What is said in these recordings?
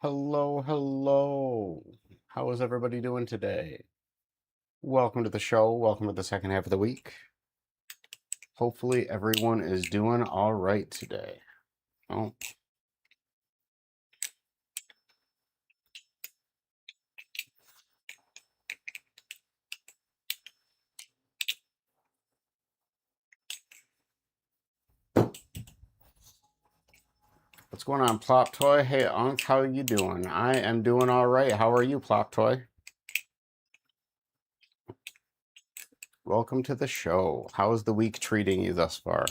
Hello, hello. How is everybody doing today? Welcome to the show. Welcome to the second half of the week. Hopefully everyone is doing all right today. Oh, what's going on, Plop Toy? Hey, Unc, how you doing? I am doing all right. How are you, Plop Toy? Welcome to the show. How is the week treating you thus far?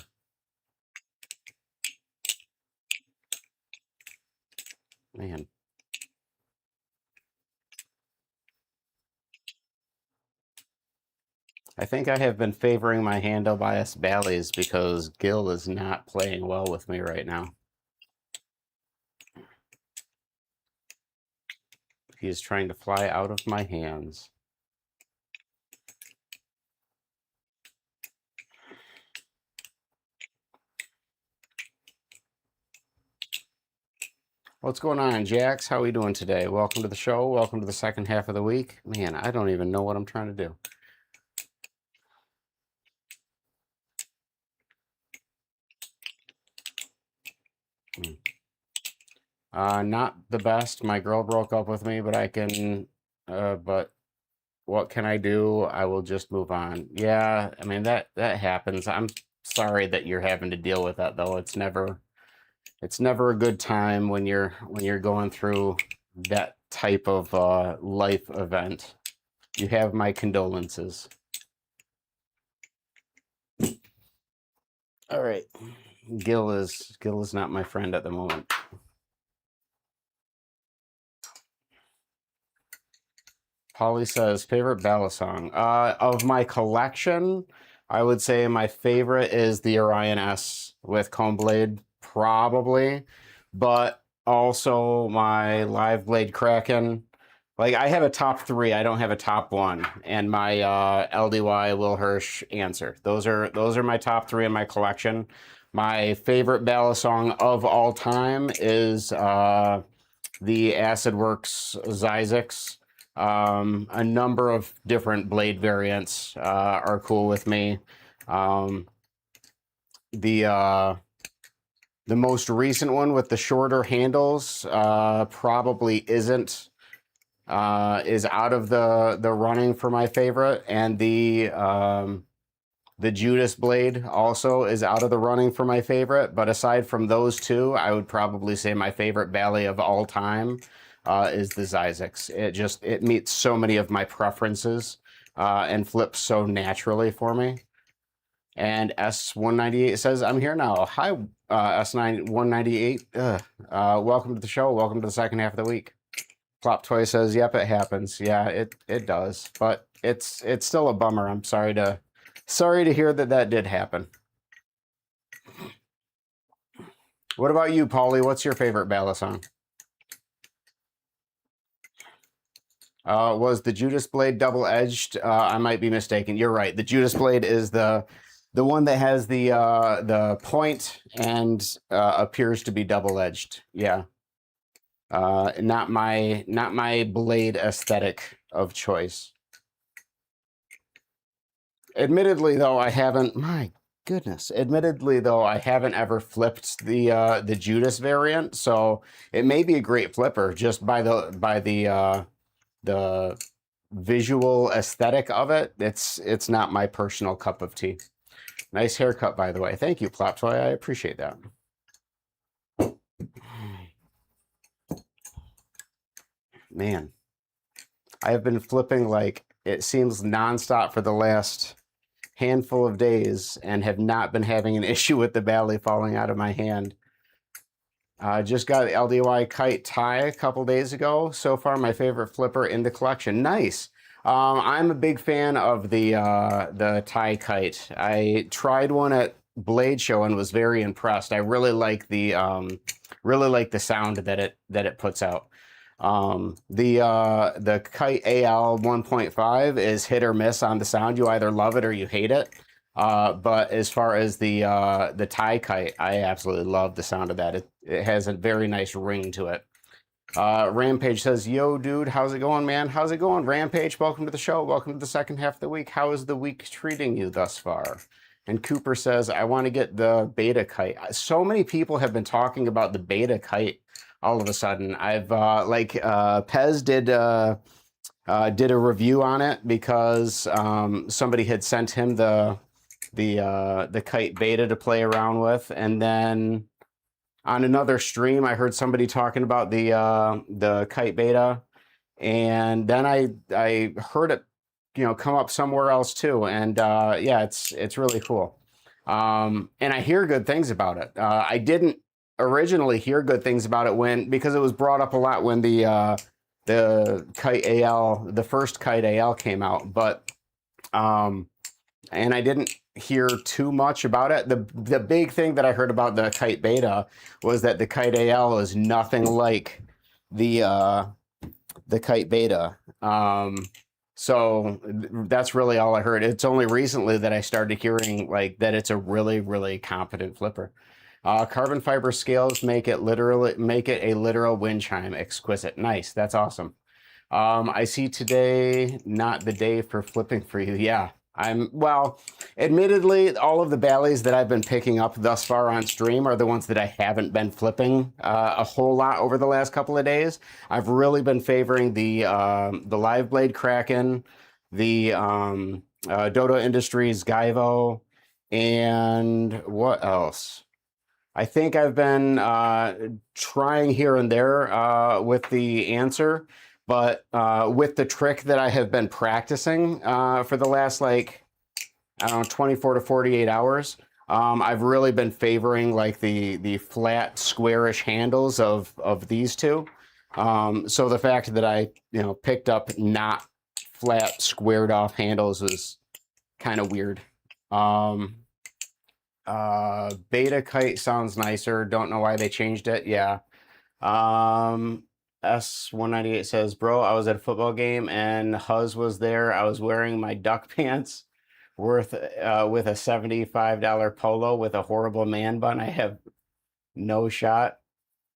Man, I think I have been favoring my handle bias Bally's because Gil is not playing well with me right now. He is trying to fly out of my hands. What's going on, Jax? How are we doing today? Welcome to the show. Welcome to the second half of the week. Man, I don't even know what I'm trying to do. Not the best. My girl broke up with me, but but what can I do? I will just move on. Yeah, I mean that happens. I'm sorry that you're having to deal with that though. It's never a good time when you're going through that type of life event. You have my condolences. All right. Gil is not my friend at the moment. Polly says favorite ballad song. Of my collection, I would say my favorite is the Orion S with Coneblade, probably, but also my Live Blade Kraken. Like I have a top three, I don't have a top one, and my LDY Will Hirsch answer. Those are my top three in my collection. My favorite ballad song of all time is the Acid Works Zizix. A number of different blade variants are cool with me. Um, the the most recent one with the shorter handles probably isn't is out of the running for my favorite, and the Judas blade also is out of the running for my favorite. But aside from those two, I would probably say my favorite Bali of all time is the Zizix. It meets so many of my preferences and flips so naturally for me. And S198 says, I'm here now. Hi, S198. Welcome to the show. Welcome to the second half of the week. Plop Toy says, yep, it happens. Yeah, it does. But it's still a bummer. I'm sorry to hear that did happen. What about you, Paulie? What's your favorite ballad song? Was the Judas Blade double-edged? I might be mistaken. You're right. The Judas Blade is the one that has the point and appears to be double-edged. Yeah. Not my blade aesthetic of choice. Admittedly, though, I haven't. My goodness. Admittedly, though, I haven't ever flipped the Judas variant, so it may be a great flipper just by the visual aesthetic of it. It's not my personal cup of tea. Nice haircut, by the way. Thank you, Plop Toy. I appreciate that. Man, I have been flipping like it seems nonstop for the last handful of days and have not been having an issue with the Bally falling out of my hand. Just got the LDY Kite tie a couple days ago. So far, my favorite flipper in the collection. Nice. I'm a big fan of the tie kite. I tried one at Blade Show and was very impressed. I really like the sound that it puts out. The Kite AL 1.5 is hit or miss on the sound. You either love it or you hate it. But as far as the tie kite, I absolutely love the sound of that. It has a very nice ring to it. Rampage says, yo, dude, how's it going, man? How's it going, Rampage? Welcome to the show. Welcome to the second half of the week. How is the week treating you thus far? And Cooper says, I want to get the beta kite. So many people have been talking about the beta kite all of a sudden. I've, Pez did a review on it because somebody had sent him the kite beta to play around with, and then on another stream, I heard somebody talking about the kite beta, and then I heard it, come up somewhere else too, and yeah, it's really cool, and I hear good things about it. I didn't originally hear good things about it because it was brought up a lot when the kite AL, the first kite AL came out, but and I didn't hear too much about it. The big thing that I heard about the kite beta was that the kite AL is nothing like the kite beta. So that's really all I heard. It's only recently that I started hearing like that it's a really, really competent flipper. Carbon fiber scales make it a literal wind chime. Exquisite. Nice. That's awesome. I see today not the day for flipping for you. Yeah. Well, admittedly, all of the Bally's that I've been picking up thus far on stream are the ones that I haven't been flipping a whole lot over the last couple of days. I've really been favoring the Live Blade Kraken, the Dodo Industries Gaivo, and what else? I think I've been trying here and there with the answer. But with the trick that I have been practicing for the last, like, I don't know, 24 to 48 hours, I've really been favoring like the flat, squarish handles of these two. So the fact that I, picked up not flat, squared off handles was kind of weird. Beta kite sounds nicer. Don't know why they changed it. Yeah. S198 says, bro, I was at a football game and Huz was there. I was wearing my duck pants with a $75 polo with a horrible man bun. I have no shot.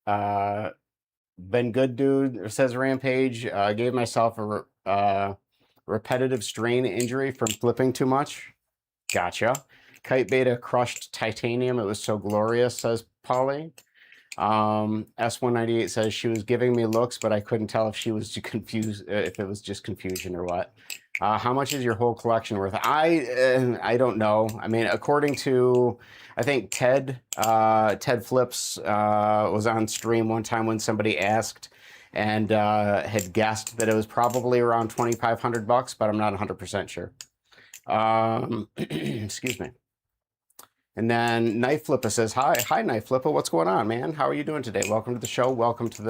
Been good, dude, says Rampage. Gave myself a repetitive strain injury from flipping too much. Gotcha. Kite beta crushed titanium. It was so glorious, says Polly. S198 says she was giving me looks, but I couldn't tell if she was confused, if it was just confusion or what. How much is your whole collection worth? I don't know. I mean, according to, I think Ted Flips was on stream one time when somebody asked and had guessed that it was probably around $2,500, but I'm not 100% sure. Excuse me. And then Knife Flipper says, hi Knife Flipper, what's going on, man? How are you doing today? Welcome to the show. Welcome to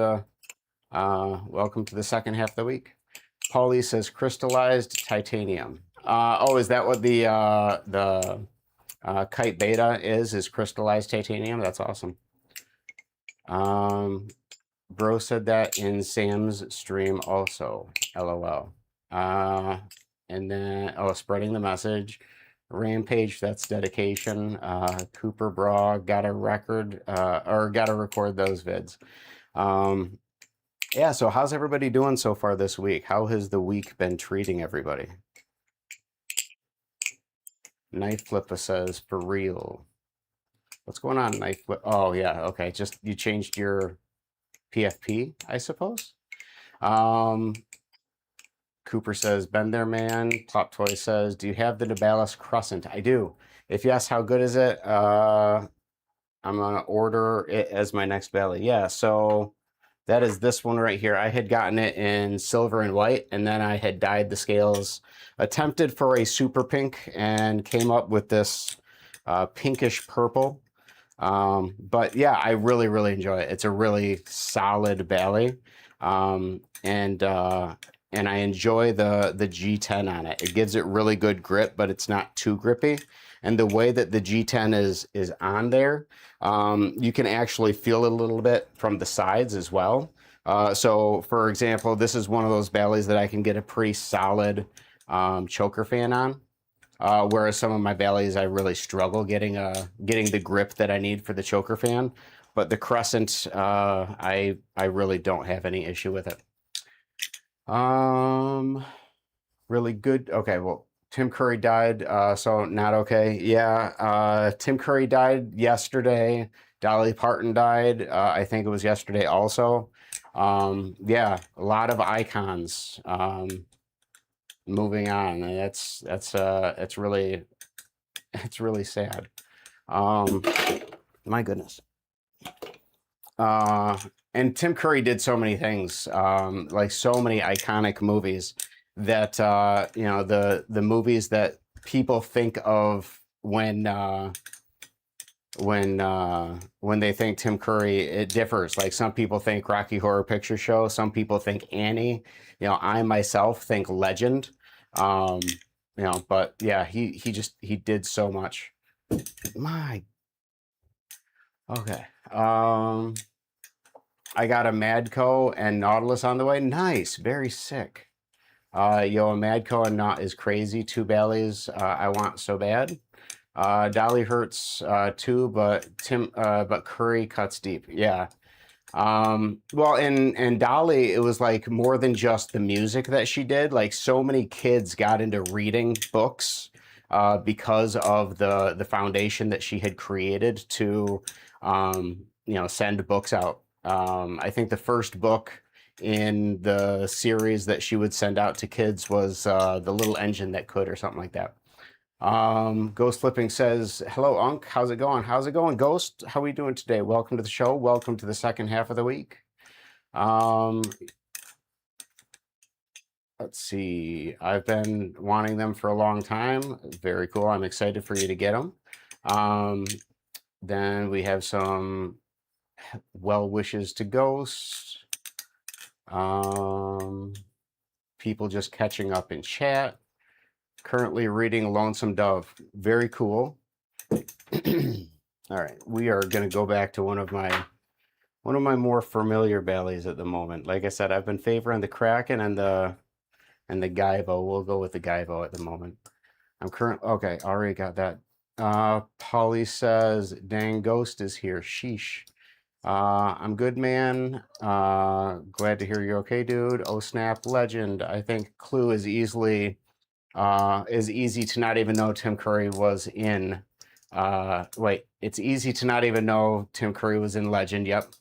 the second half of the week. Paulie says crystallized titanium. Oh, is that what the kite beta is crystallized titanium? That's awesome. Bro said that in Sam's stream also. LOL. And then, spreading the message. Rampage, that's dedication. Cooper Bra got to record those vids. Yeah, so how's everybody doing so far this week? How has the week been treating everybody? Knife Flipper says, for real. What's going on, Knife Flip? Oh, yeah, okay. Just you changed your PFP, I suppose. Cooper says, been there, man. Plop Toy says, do you have the Nibalis Crescent? I do. If yes, how good is it? I'm going to order it as my next belly. Yeah, so that is this one right here. I had gotten it in silver and white, and then I had dyed the scales, attempted for a super pink, and came up with this pinkish purple. But yeah, I really, really enjoy it. It's a really solid belly. And I enjoy the G10 on it. It gives it really good grip, but it's not too grippy. And the way that the G10 is on there, you can actually feel it a little bit from the sides as well. So for example, this is one of those bellies that I can get a pretty solid choker fan on. Whereas some of my bellies, I really struggle getting the grip that I need for the choker fan. but the crescent, I really don't have any issue with it. Really good. Okay, well, Tim Curry died, so not okay. Yeah, Tim Curry died yesterday. Dolly Parton died. I think it was yesterday also. Yeah, a lot of icons. Moving on. It's really it's really sad. Um, my goodness. Uh, and Tim Curry did so many things, like so many iconic movies that you know, the movies that people think of when they think Tim Curry, it differs. Like some people think Rocky Horror Picture Show, some people think Annie. You know, I myself think Legend. Um, you know, but yeah, he did so much. My okay. I got a Madco and Nautilus on the way. Nice, very sick. Yo, a Madco and Not is crazy. Two Bally's, I want so bad. Dolly hurts too, but Curry cuts deep. Yeah. Well, and Dolly, it was like more than just the music that she did. Like so many kids got into reading books because of the foundation that she had created to you know, send books out. I think the first book in the series that she would send out to kids was The Little Engine That Could, or something like that. Ghost Flipping says, hello, Unc. How's it going? How's it going, Ghost? How are we doing today? Welcome to the show. Welcome to the second half of the week. Let's see. I've been wanting them for a long time. Very cool. I'm excited for you to get them. Then we have some well wishes to Ghost. People just catching up in chat. Currently reading Lonesome Dove. Very cool. All right, we are going to go back to one of my more familiar Ballys at the moment. Like I said, I've been favoring the Kraken and the Gaivo. We'll go with the Gaivo at the moment. Okay, already got that. Polly says, dang, Ghost is here. Sheesh. I'm good, man. Glad to hear you're okay, dude. Oh, snap, legend. I think Clue is easy to not even know Tim Curry was in. Wait, it's easy to not even know Tim Curry was in Legend. Yep.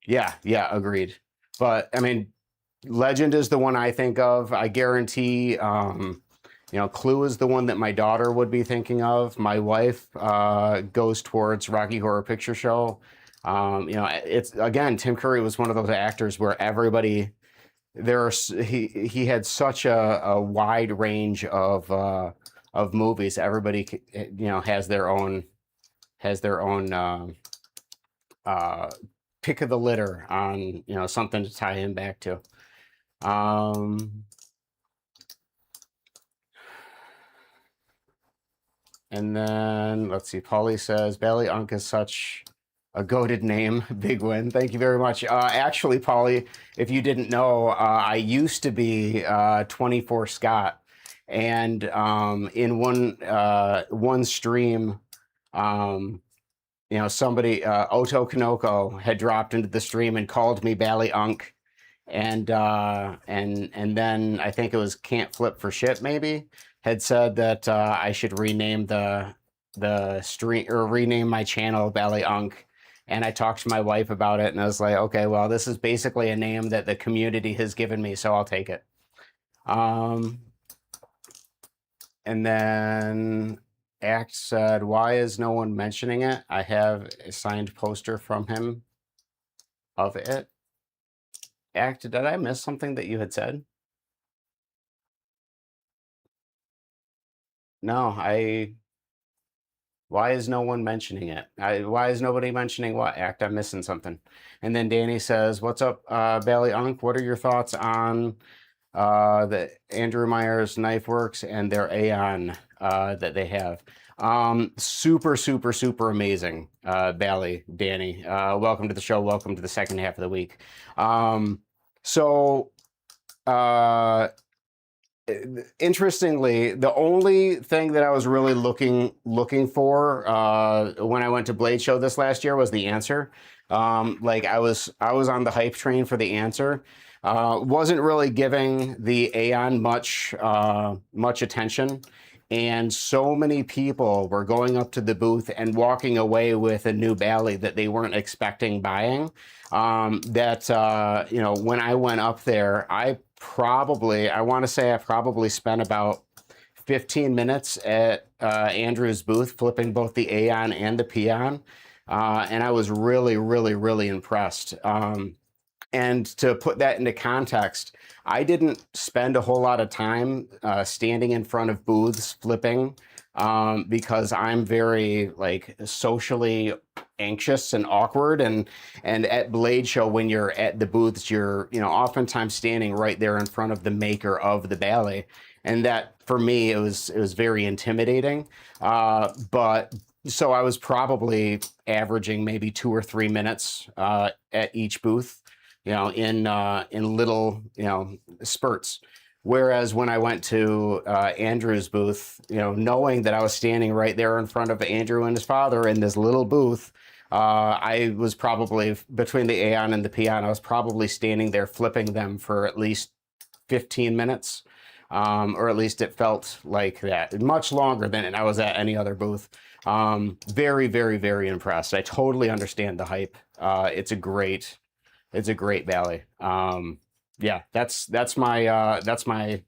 Yeah, agreed. But I mean, Legend is the one I think of. I guarantee, you know, Clue is the one that my daughter would be thinking of. My wife goes towards Rocky Horror Picture Show. You know, it's again, Tim Curry was one of those actors where everybody he had such a wide range of movies. Everybody, you know, has their own pick of the litter on, you know, something to tie him back to. And then let's see. Paulie says Bali Unc is such a goated name. Big win. Thank you very much. Actually, Paulie, if you didn't know, I used to be 24 Scott, and in one stream, you know, somebody Oto Kanoko had dropped into the stream and called me Bali Unc, and then I think it was Can't Flip for Shit maybe had said that I should rename the stream, or rename my channel Bali Unc. And I talked to my wife about it, and I was like, okay, well, this is basically a name that the community has given me, so I'll take it. And then Act said, why is no one mentioning it? I have a signed poster from him of it. Act, did I miss something that you had said? No, why is no one mentioning it? Why is nobody mentioning what? Act, I'm missing something. And then Danny says, what's up, Bali Unc? What are your thoughts on the Andrew Myers Knife Works and their Aeon that they have? Super, super, super amazing, Bali, Danny. Welcome to the show. Welcome to the second half of the week. So Interestingly, the only thing that I was really looking for when I went to Blade Show this last year was the answer. Like I was on the hype train for the answer. Wasn't really giving the Aeon much attention, and so many people were going up to the booth and walking away with a new Bally that they weren't expecting buying. That when I went up there, I want to say I probably spent about 15 minutes at Andrew's booth flipping both the Aeon and the Peon. And I was really, really, really impressed. And to put that into context, I didn't spend a whole lot of time standing in front of booths flipping because I'm very like socially anxious and awkward. And at Blade Show, when you're at the booths, you're oftentimes standing right there in front of the maker of the ballet, and that for me it was very intimidating. But so I was probably averaging maybe 2 or 3 minutes at each booth, in little, spurts. Whereas when I went to Andrew's booth, knowing that I was standing right there in front of Andrew and his father in this little booth, I was probably between the Aeon and the Peon. I was probably standing there flipping them for at least 15 minutes, or at least it felt like that. Much longer than I was at any other booth. Very, very, very impressed. I totally understand the hype. It's a great ballet. Yeah, that's my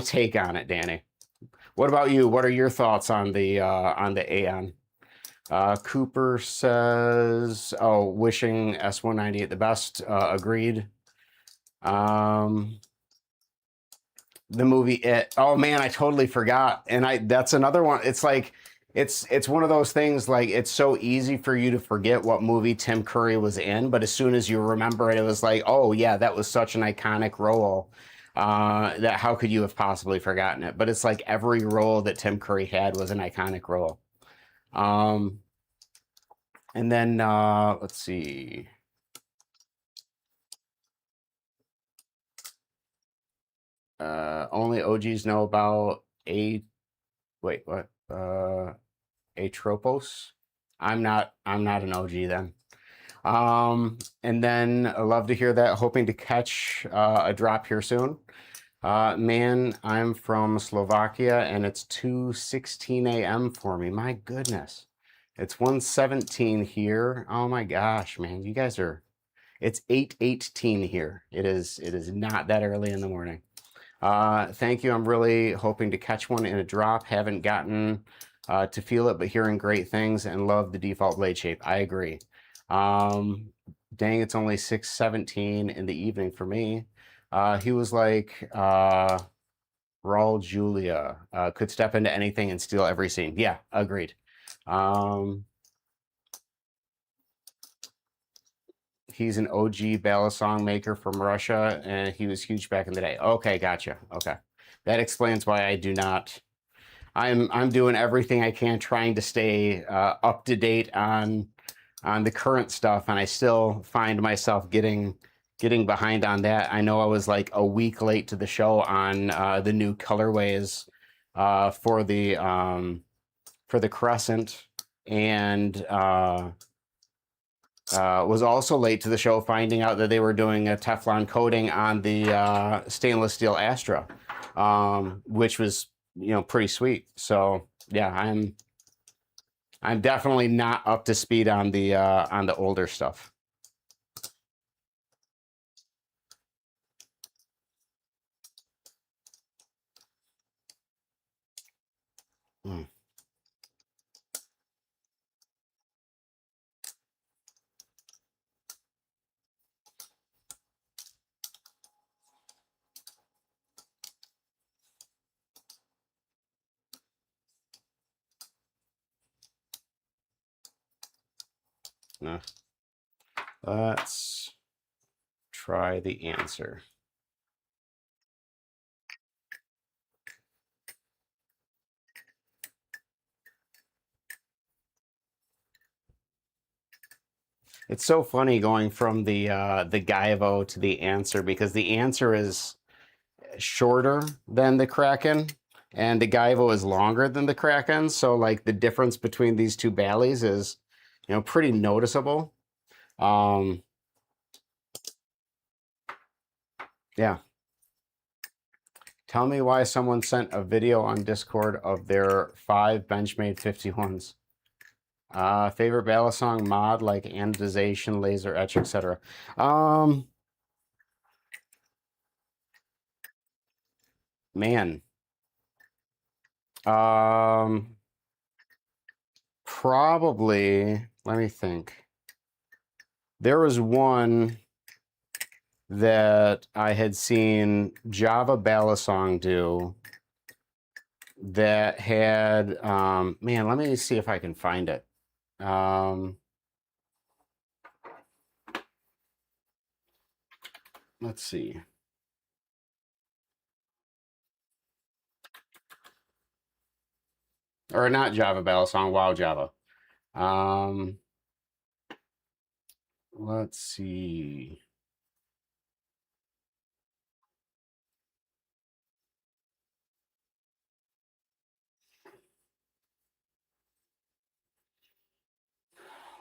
take on it, Danny. What about you? What are your thoughts on the Aeon? Cooper says, "Oh, wishing S198 the best." Agreed. Um, the movie It. Oh man, I totally forgot. And that's another one. It's like it's one of those things, like it's so easy for you to forget what movie Tim Curry was in, but as soon as you remember it, it was like, oh yeah, that was such an iconic role. That how could you have possibly forgotten it? But it's like every role that Tim Curry had was an iconic role. Um, and then let's see. Only OGs know about a wait, what? Atropos. I'm not an OG then. And then I love to hear that. Hoping to catch a drop here soon. Man, I'm from Slovakia and it's 2:16 a.m. for me. My goodness. It's 1:17 here. Oh my gosh, man. You guys are it's 8:18 here. It is not that early in the morning. Thank you. I'm really hoping to catch one in a drop. Haven't gotten to feel it, but hearing great things and love the default blade shape. I agree. Um, Dang, it's only 6:17 in the evening for me. He was like, Raul Julia could step into anything and steal every scene. Yeah, agreed. Um, he's an OG ballad song maker from Russia, and he was huge back in the day. Okay, gotcha. Okay, that explains why I do not. I'm doing everything I can, trying to stay up to date on the current stuff, and I still find myself getting behind on that. I know I was like a week late to the show on the new colorways for the Crescent, and was also late to the show finding out that they were doing a Teflon coating on the stainless steel Astra, which was pretty sweet. So yeah, I'm definitely not up to speed on the older stuff. Mm. Uh, let's try the answer. It's so funny going from the Gaivo to the answer, because the answer is shorter than the Kraken, and the Gaivo is longer than the Kraken. So like the difference between these two Balis is, pretty noticeable. Um, yeah. Tell me why someone sent a video on Discord of their 5 Benchmade 51s. Favorite Balisong mod like anodization, laser etch, etc. Man. Um, Probably, let me think. There was one that I had seen Java Balisong do that had, man, let me see if I can find it. Let's see. Or not Java Balisong, WoW Java. Let's see.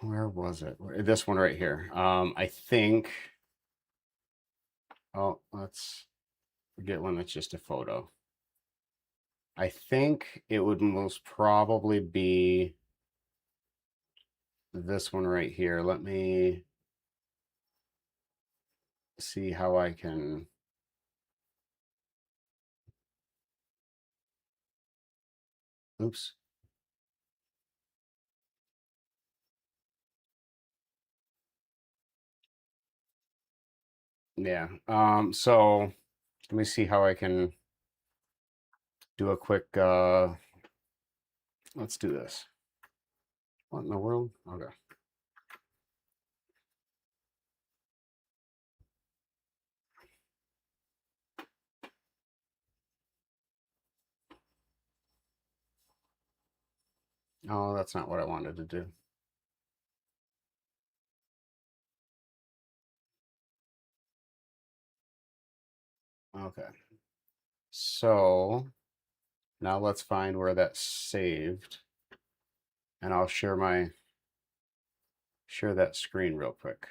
Where was it? This one right here. I think. Oh, let's get one that's just a photo. I think it would most probably be this one right here. Let me see how I can. Oops. Yeah. So let me see how I can do a quick let's do this. What in the world? Okay. Oh, that's not what I wanted to do. Okay. So now let's find where that's saved, and I'll share that screen real quick.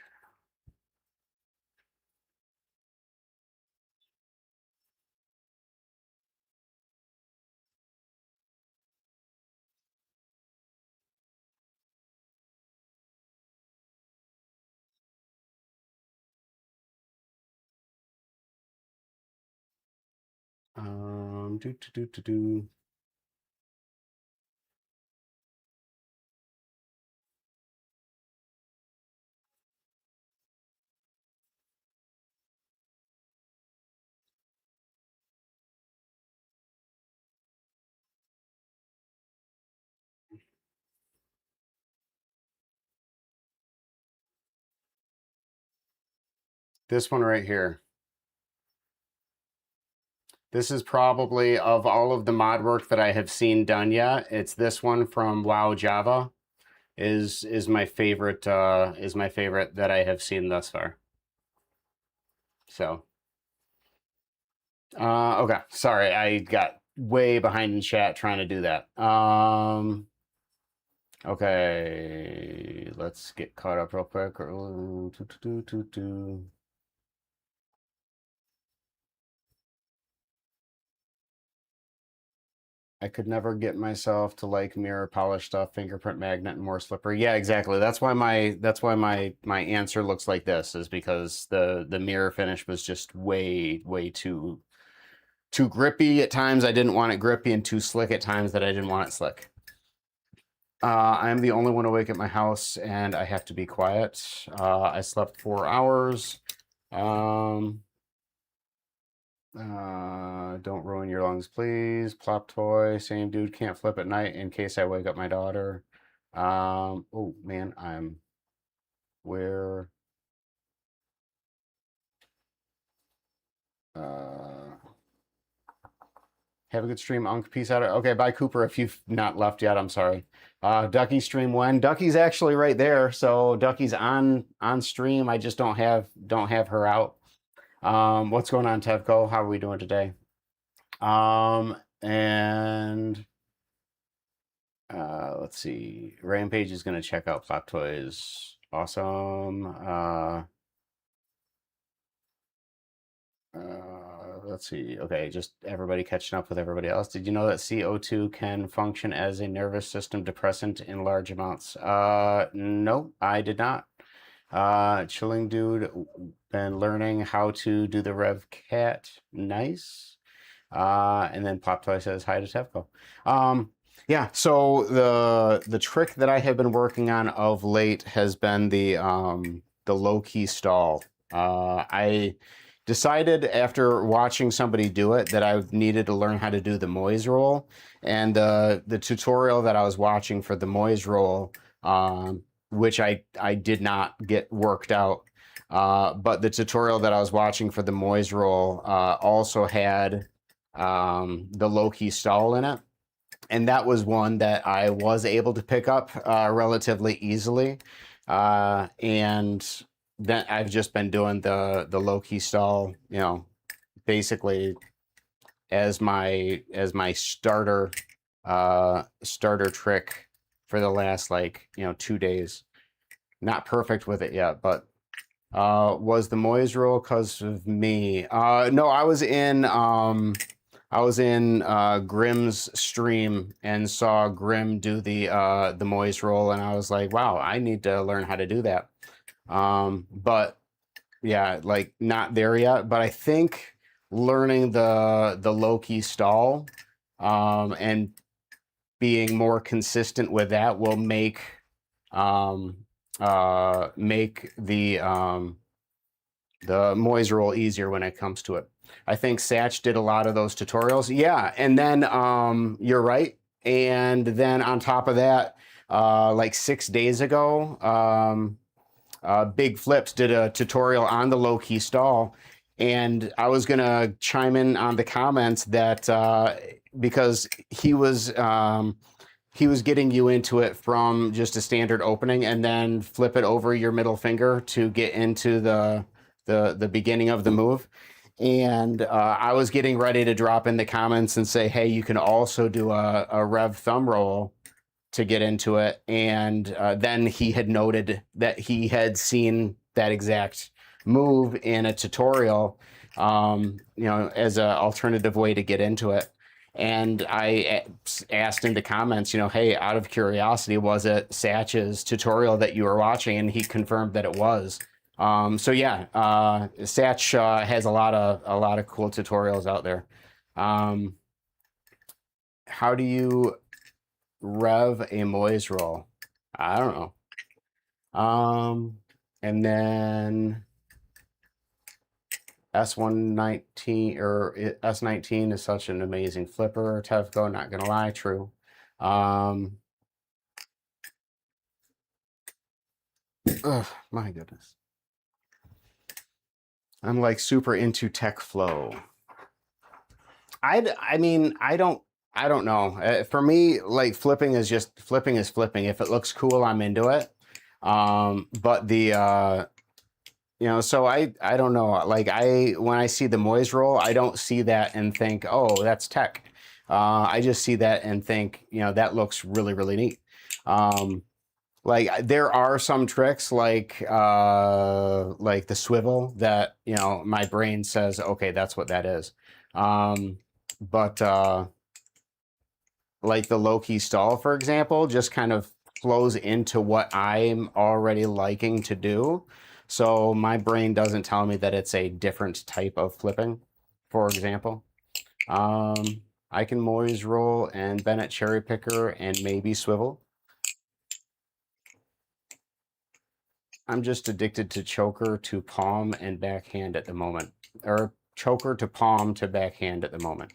Do. This one right here. This is probably of all of the mod work that I have seen done yet. It's this one from WoW Java is my favorite that I have seen thus far. So okay. Sorry, I got way behind in chat trying to do that. Okay, let's get caught up real quick. I could never get myself to like mirror polish stuff, fingerprint magnet, and more slippery. Yeah, exactly. That's why my answer looks like this, is because the mirror finish was just way too grippy at times. I didn't want it grippy, and too slick at times that I didn't want it slick. I'm the only one awake at my house, and I have to be quiet. I slept 4 hours. Don't ruin your lungs, please. Plop toy. Same dude, can't flip at night in case I wake up my daughter. Oh man, I'm where. Have a good stream, Unc. Peace out. Okay, bye, Cooper. If you've not left yet, I'm sorry. Ducky stream when? Ducky's actually right there, so Ducky's on stream. I just don't have her out. What's going on, Tevco? How are we doing today? And let's see. Rampage is gonna check out Plot Toys. Awesome. Let's see. Okay, just everybody catching up with everybody else. Did you know that CO2 can function as a nervous system depressant in large amounts? No, I did not. Chilling dude, been learning how to do the Rev Cat. Nice. And then Pop Toy says hi to Tevco. Yeah, so the trick that I have been working on of late has been the low key stall. I decided after watching somebody do it that I needed to learn how to do the Moise roll, and the tutorial that I was watching for the Moise roll, which I did not get worked out. But the tutorial that I was watching for the Moise roll also had the low-key stall in it, and that was one that I was able to pick up relatively easily, and then I've just been doing the low-key stall, you know, basically as my starter trick for the last, like, 2 days. Not perfect with it yet, but was the Moise roll because of me? No, I was in Grimm's stream and saw Grimm do the Moise roll, and I was like, wow, I need to learn how to do that. But yeah, like, not there yet. But I think learning the low key stall, and being more consistent with that will make the Moise roll easier when it comes to it. I think Satch did a lot of those tutorials. Yeah, and then you're right. And then on top of that, like 6 days ago, Big Flips did a tutorial on the low key stall, and I was gonna chime in on the comments that because he was getting you into it from just a standard opening, and then flip it over your middle finger to get into the beginning of the move. And I was getting ready to drop in the comments and say, hey, you can also do a rev thumb roll to get into it. And then he had noted that he had seen that exact move in a tutorial, as an alternative way to get into it. And I asked in the comments, hey, out of curiosity, was it Satch's tutorial that you were watching? And he confirmed that it was. So yeah, Satch has a lot of cool tutorials out there. How do you rev a Moise roll? I don't know. And then S119 or S19 is such an amazing flipper. Tevco, not gonna lie, true. Ugh, my goodness. I'm like super into tech flow. I mean, I don't know. For me, like, flipping is flipping. If it looks cool, I'm into it. But so I don't know. Like, when I see the Moise roll, I don't see that and think, oh, that's tech. I just see that and think, that looks really, really neat. Like, there are some tricks like the swivel that, my brain says, okay, that's what that is. But like the low key stall, for example, just kind of flows into what I'm already liking to do. So my brain doesn't tell me that it's a different type of flipping, for example. I can Moise roll and Bennett cherry picker and maybe swivel. I'm just addicted to choker to palm and backhand at the moment, or choker to palm to backhand at the moment.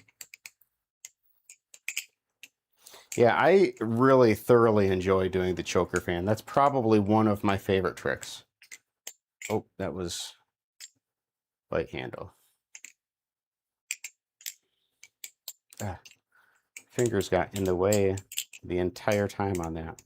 Yeah, I really thoroughly enjoy doing the choker fan. That's probably one of my favorite tricks. Oh, that was light handle. Fingers got in the way the entire time on that.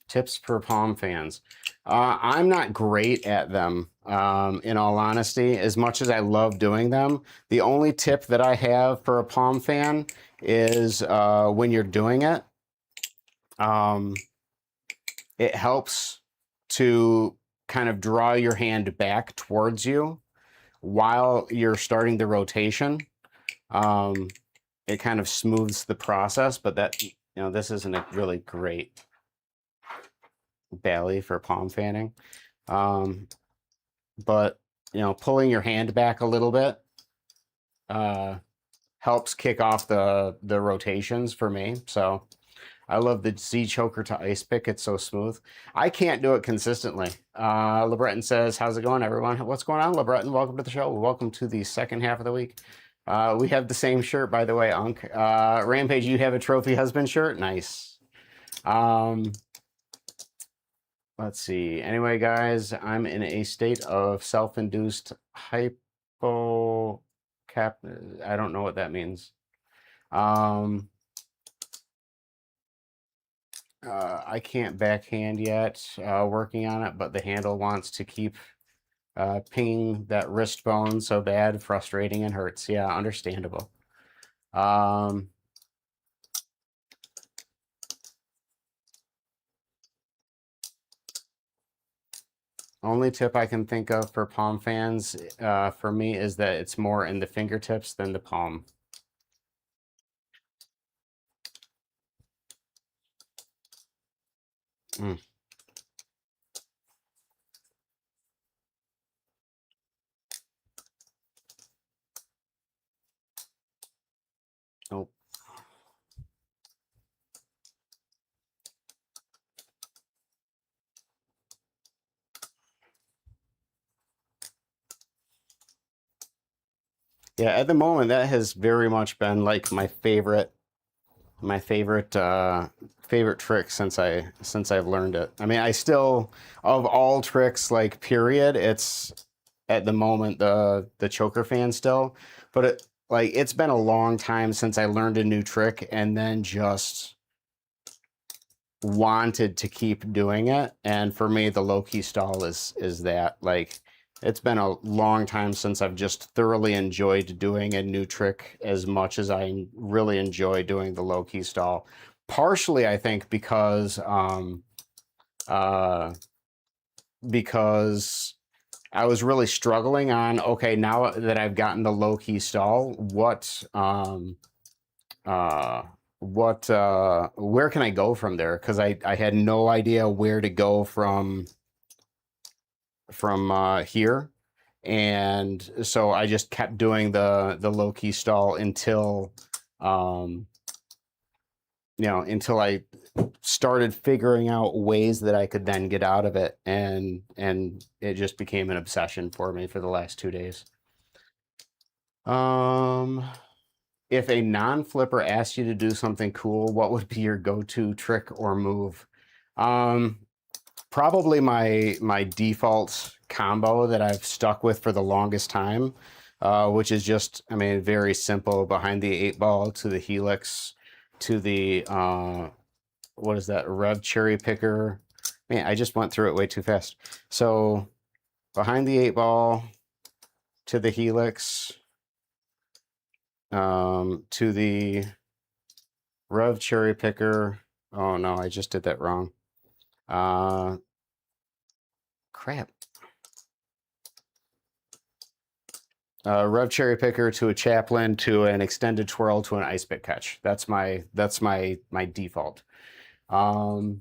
Tips for palm fans. I'm not great at them, in all honesty, as much as I love doing them. The only tip that I have for a palm fan is when you're doing it, um, it helps to kind of draw your hand back towards you while you're starting the rotation. It kind of smooths the process, but that, you know, this isn't a really great belly for palm fanning. But, you know, pulling your hand back a little bit helps kick off the rotations for me. So I love the Z choker to ice pick. It's so smooth. I can't do it consistently. LeBreton says, how's it going, everyone? What's going on, LeBreton? Welcome to the show. Welcome to the second half of the week. We have the same shirt, by the way, Unc. Rampage, you have a trophy husband shirt? Nice. Let's see. Anyway, guys, I'm in a state of self-induced hypo cap. I don't know what that means. I can't backhand yet, working on it, but the handle wants to keep pinging that wrist bone so bad, frustrating and hurts. Yeah, understandable. Only tip I can think of for palm fans for me is that it's more in the fingertips than the palm. Mm. Nope. Yeah, at the moment, that has very much been like my favorite favorite trick since I've learned it. I mean, I still, of all tricks, like period, it's at the moment the choker fan still, but it's been a long time since I learned a new trick and then just wanted to keep doing it. And for me, the low key stall is that. Like, it's been a long time since I've just thoroughly enjoyed doing a new trick as much as I really enjoy doing the low key stall. Partially, I think, uh, because I was really struggling on, okay, now that I've gotten the low key stall, where can I go from there? Because I had no idea where to go from here, and so I just kept doing the low key stall until until I started figuring out ways that I could then get out of it, and it just became an obsession for me for the last 2 days. If a non-flipper asked you to do something cool, what would be your go-to trick or move? Probably my default combo that I've stuck with for the longest time, which is just, I mean, very simple: behind the 8-ball to the helix to the what is that? Rev cherry picker. Man, I just went through it way too fast. So behind the 8-ball to the helix, to the Rev cherry picker. Oh no, I just did that wrong. Crap. Rev cherry picker to a chaplain to an extended twirl to an ice pick catch. That's my default. Satch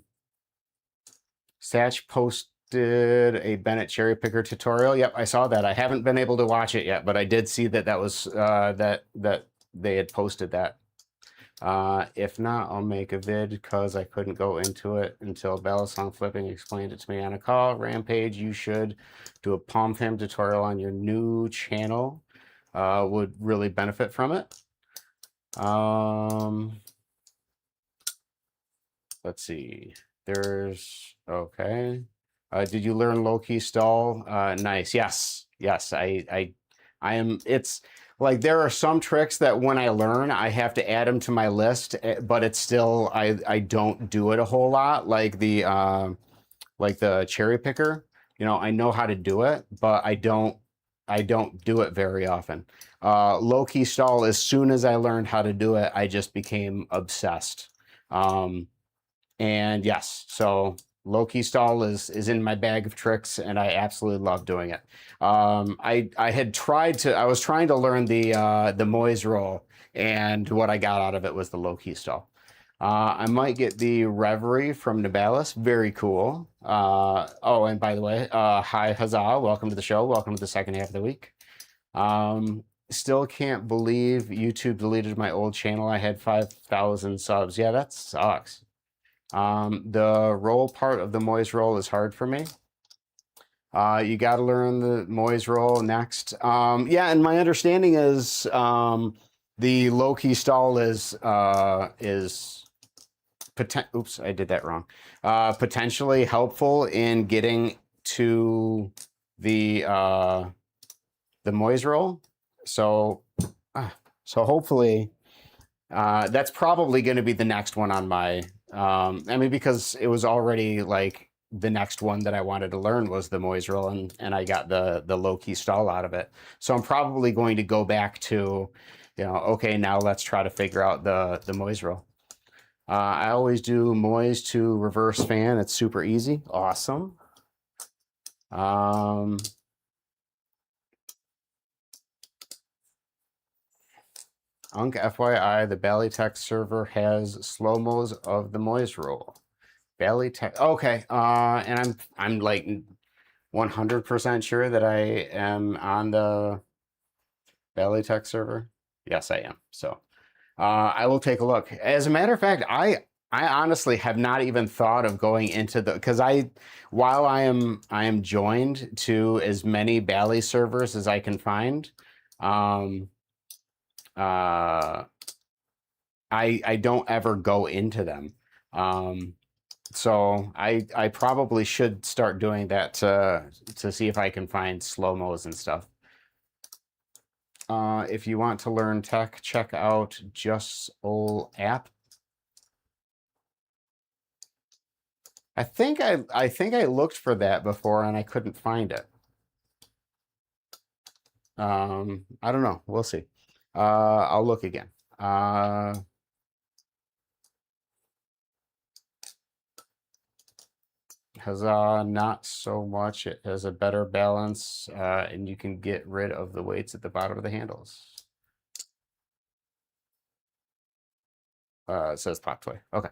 posted a Bennett cherry picker tutorial. Yep, I saw that. I haven't been able to watch it yet, but I did see that was that they had posted that. If not, I'll make a vid because I couldn't go into it until Bali Unc Flipping explained it to me on a call. Rampage, you should do a palm fam tutorial on your new channel. Would really benefit from it. Let's see. There's okay. Did you learn low key stall? Nice. Yes. I am. It's like there are some tricks that when I learn, I have to add them to my list, but it's still I don't do it a whole lot. Like the cherry picker, you know, I know how to do it, but I don't do it very often. Low key stall. As soon as I learned how to do it, I just became obsessed. Um, and yes, so low key stall is in my bag of tricks, and I absolutely love doing it. I had tried to I was trying to learn the Moise roll, and what I got out of it was the low key stall. I might get the Reverie from Nibalis. Very cool. Oh, and by the way, hi Huzzah! Welcome to the show. Welcome to the second half of the week. Still can't believe YouTube deleted my old channel. I had 5,000 subs. Yeah, that sucks. The roll part of the Moise roll is hard for me. You got to learn the Moise roll next. Yeah, and my understanding is the low key stall is oops, I did that wrong. Potentially helpful in getting to the Moise roll. So so hopefully that's probably going to be the next one on my. I mean, because it was already like the next one that I wanted to learn was the Moise roll, and I got the low key stall out of it. So I'm probably going to go back to, you know, okay, now let's try to figure out the Moise roll. I always do Moise to reverse fan. It's super easy. Awesome. Unc, FYI, the Bali Tech server has slow-mos of the Moise roll. Bali Tech. Okay. And I'm like 100% sure that I am on the Bali Tech server. Yes, I am. So I will take a look. As a matter of fact, I honestly have not even thought of going into the because while I am joined to as many Bali servers as I can find. I don't ever go into them. So I probably should start doing that to see if I can find slow-mos and stuff. If you want to learn tech, check out Just Ol app. I think I looked for that before and I couldn't find it. I don't know. We'll see. I'll look again. Huzzah, not so much. It has a better balance, and you can get rid of the weights at the bottom of the handles. It says Pop Toy. Okay.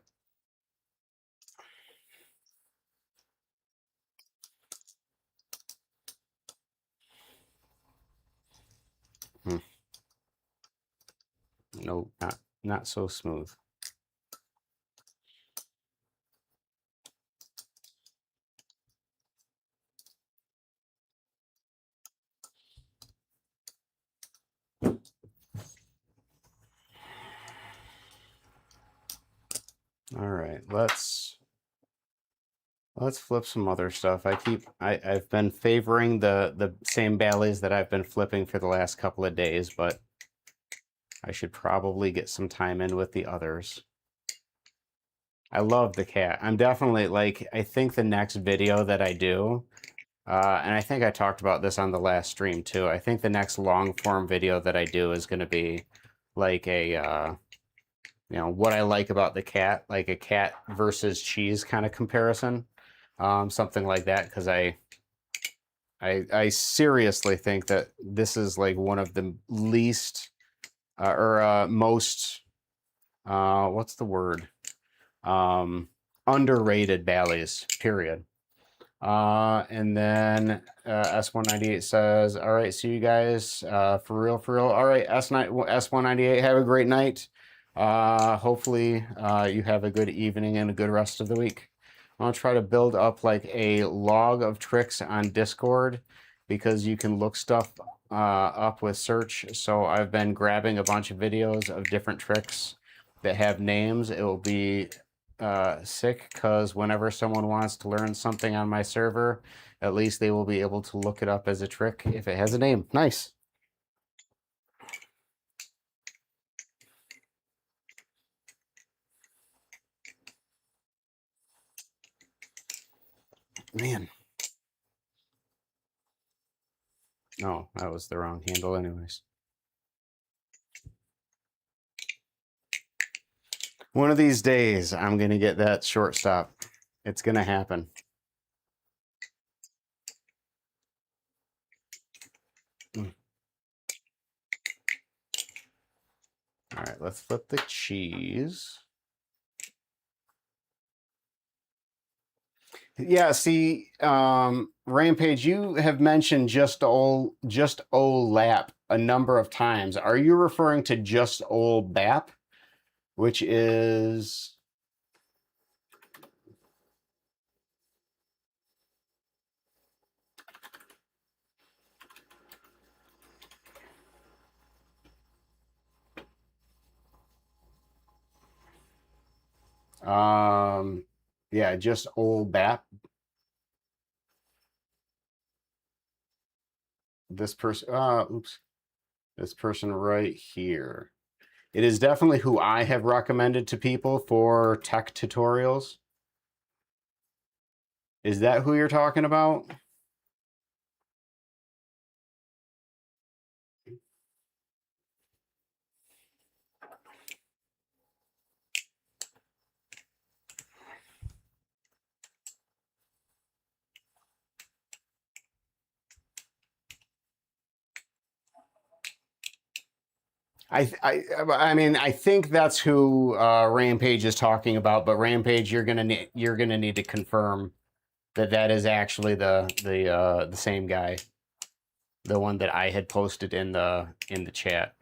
Hmm. No, not so smooth. All right, let's flip some other stuff. I've been favoring the same Ballys that I've been flipping for the last couple of days, but I should probably get some time in with the others. I love the cat. I'm definitely like, I think the next video that I do, and I think I talked about this on the last stream too. I think the next long form video that I do is going to be like a, you know, what I like about the cat, like a cat versus cheese kind of comparison, something like that. Because I seriously think that this is like one of the least or most what's the word underrated Ballys, period. And then S198 says, all right, see you guys for real, for real. All right, S198, have a great night. Hopefully you have a good evening and a good rest of the week. I'll try to build up like a log of tricks on Discord because you can look stuff up with search. So I've been grabbing a bunch of videos of different tricks that have names. It will be sick because whenever someone wants to learn something on my server, at least they will be able to look it up as a trick if it has a name. Nice. Man. Oh, that was the wrong handle anyways. One of these days, I'm going to get that shortstop. It's going to happen. Mm. All right, let's flip the cheese. Yeah, see, Rampage, you have mentioned just old Lap a number of times. Are you referring to just old Bap, which is yeah, just old Bap. This person, oops, this person right here. It is definitely who I have recommended to people for tech tutorials. Is that who you're talking about? I mean, I think that's who Rampage is talking about. But Rampage, you're gonna need to confirm that that is actually the same guy, the one that I had posted in the chat.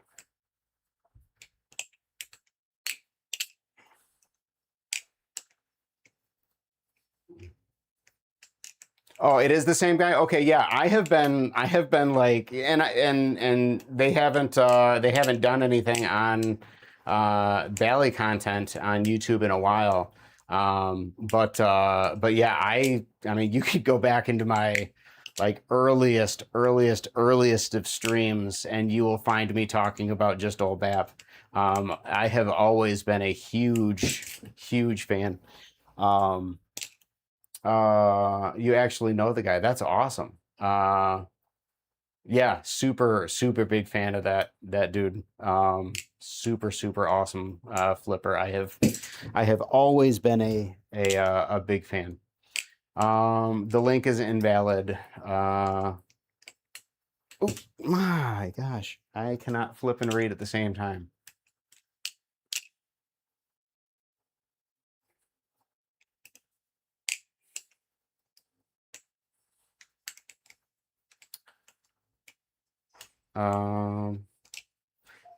Oh, it is the same guy. Okay, yeah, I have been like, and they haven't done anything on Bali content on YouTube in a while. But yeah, I mean, you could go back into my like earliest of streams, and you will find me talking about just old Bap. I have always been a huge fan. Um, you actually know the guy. That's awesome. Yeah, super big fan of that dude. Super awesome flipper. I have always been a big fan. The link is invalid. Oh my gosh, I cannot flip and read at the same time.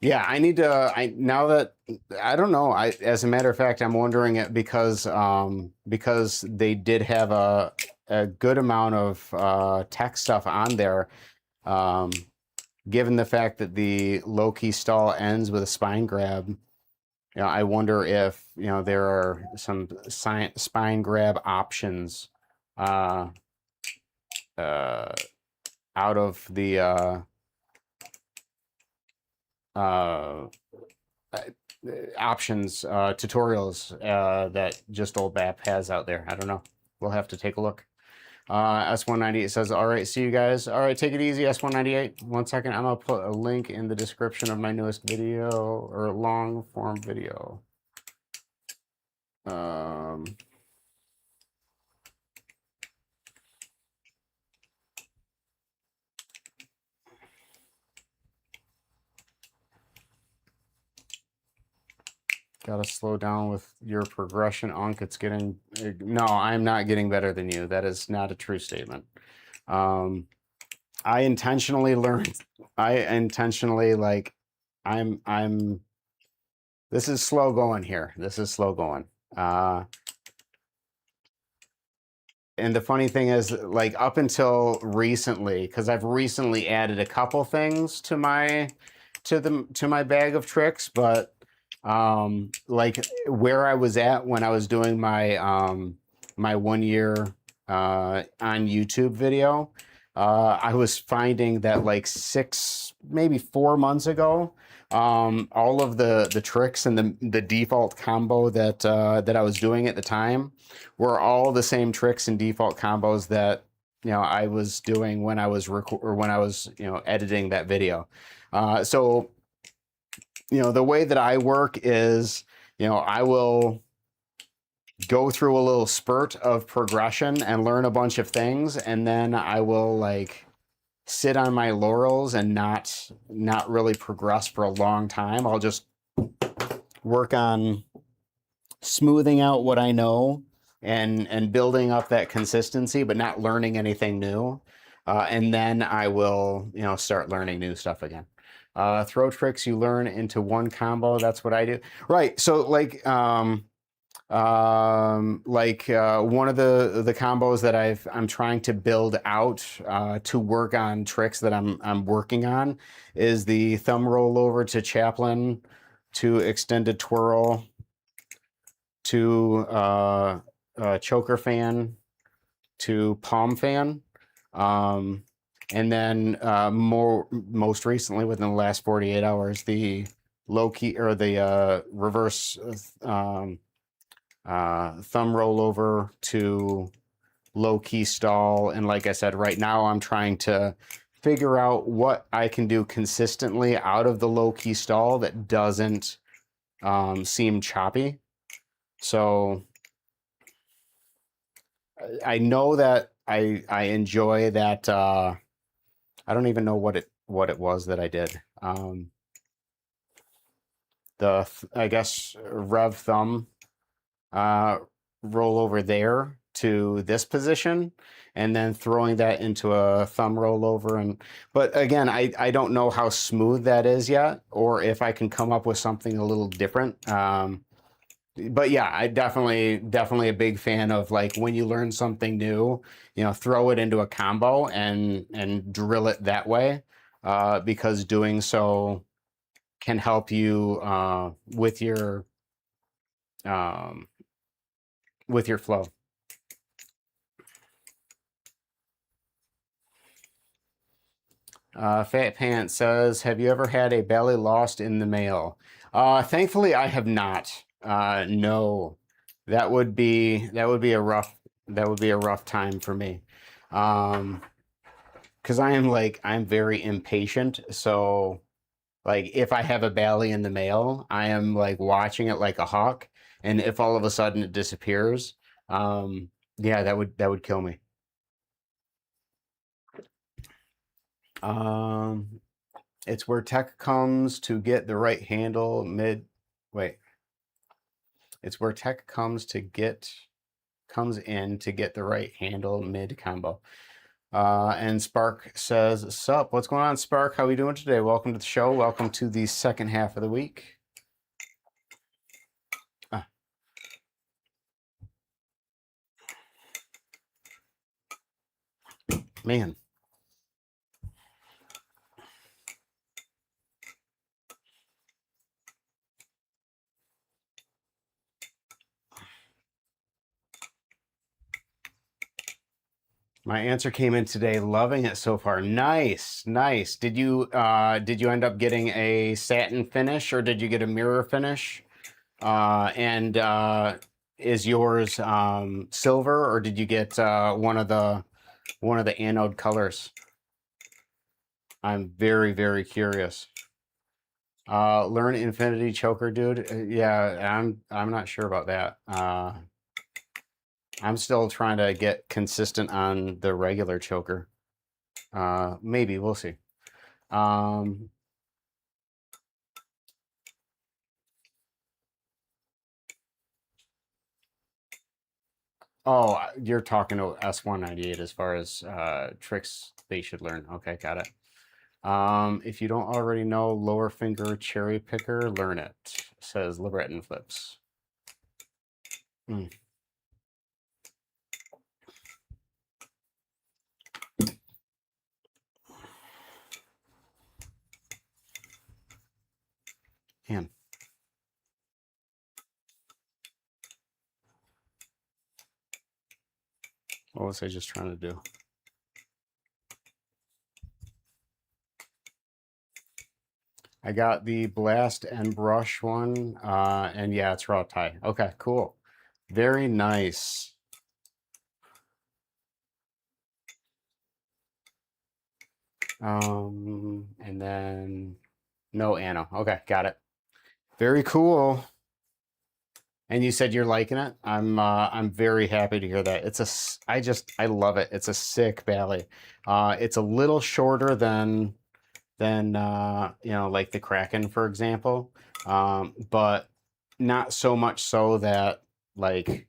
Yeah, I need to. I now that I don't know. As a matter of fact, I'm wondering it because they did have a good amount of tech stuff on there. Um, Given the fact that the low key stall ends with a spine grab, I wonder if there are some spine grab options uh, uh, out of the uh, options tutorials that just old BAP has out there. I don't know. We'll have to take a look. S198 says, all right, see you guys. All right, take it easy, S198. 1 second, I'm going to put a link in the description of my newest video or long form video. Gotta slow down with your progression, Unc. It's getting... No, I'm not getting better than you. That is not a true statement. I intentionally learned... I intentionally, like... I'm... This is slow going here. This is slow going. And the funny thing is, like, up until recently, because I've recently added a couple things to my bag of tricks, but like where I was at when I was doing my my 1 year on YouTube video, I was finding that like maybe 4 months ago. All of the tricks and the default combo that I was doing at the time were all the same tricks and default combos that I was doing when I was editing that video. So the way that I work is I will go through a little spurt of progression and learn a bunch of things, and then I will like sit on my laurels and not really progress for a long time. I'll just work on smoothing out what I know and building up that consistency, but not learning anything new. And then I will start learning new stuff again. Throw tricks you learn into one combo. That's what I do. Right. So like one of the combos that I'm trying to build out to work on tricks that I'm working on is the thumb rollover to chaplain, to extended twirl, to choker fan, to palm fan, and then most recently within the last 48 hours, the low key or the reverse thumb rollover to low key stall. And like I said, right now I'm trying to figure out what I can do consistently out of the low key stall that doesn't seem choppy. So I know that I enjoy that. I don't even know what it was that I did. I guess rev thumb roll over there to this position, and then throwing that into a thumb rollover. But again, I don't know how smooth that is yet, or if I can come up with something a little different. But yeah, I definitely a big fan of like when you learn something new, throw it into a combo and drill it that way, because doing so can help you with your flow. Fat Pants says, "Have you ever had a belly lost in the mail?" Thankfully, I have not. No, that would be a rough time for me, because I'm very impatient. So like if I have a belly in the mail, I am like watching it like a hawk, and if all of a sudden it disappears, yeah, that would kill me. Um, It's where tech comes to get the right handle mid. Wait. It's where tech comes in to get the right handle mid combo. And Spark says, "Sup? What's going on, Spark? How are we doing today? Welcome to the show. Welcome to the second half of the week." Ah, man. My answer came in today. Loving it so far. Nice, nice. Did you end up getting a satin finish or did you get a mirror finish? And is yours silver or did you get one of the anode colors? I'm very, very curious. Learn Infinity Choker, dude. Yeah, I'm not sure about that. I'm still trying to get consistent on the regular choker. Maybe we'll see. Um, oh, you're talking to S198 as far as tricks they should learn. Okay, got it. If you don't already know lower finger cherry picker, learn it, says Libreton Flips. Mm. Man. What was I just trying to do? I got the blast and brush one, and yeah, it's raw Thai. Okay, cool. Very nice. And then no Anno. Okay, got it. Very cool. And you said you're liking it. I'm very happy to hear that. I love it. It's a sick Bali. It's a little shorter than you know, like the Kraken, for example. But not so much so that like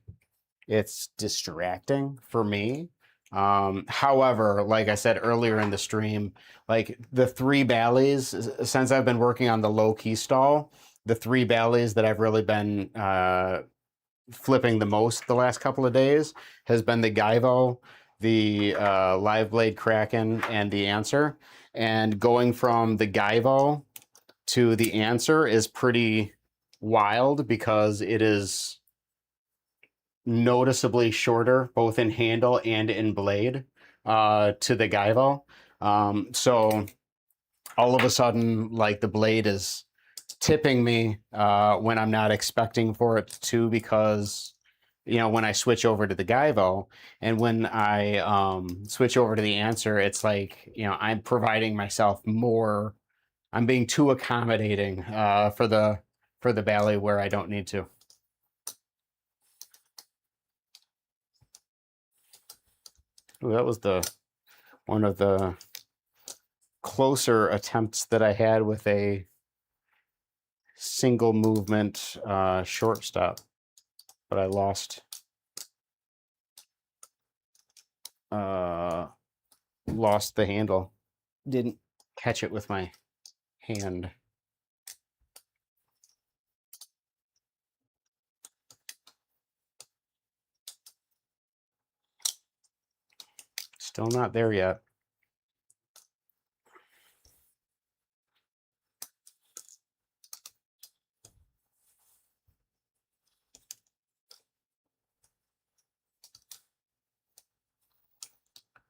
it's distracting for me. However, like I said earlier in the stream, like the three Balis, since I've been working on the low key stall, the three Balis that I've really been flipping the most the last couple of days has been the Gaivo, the Live Blade Kraken, and the Answer. And going from the Gaivo to the Answer is pretty wild because it is noticeably shorter, both in handle and in blade, to the Gaivo. So all of a sudden, like the blade is tipping me when I'm not expecting for it to, because you know, when I switch over to the Gaivo and when I switch over to the Answer, it's like, you know, I'm providing myself more. I'm being too accommodating for the Bali where I don't need to. Ooh, that was the one of the closer attempts that I had with a single movement shortstop, but I lost the handle. Didn't catch it with my hand. Still not there yet.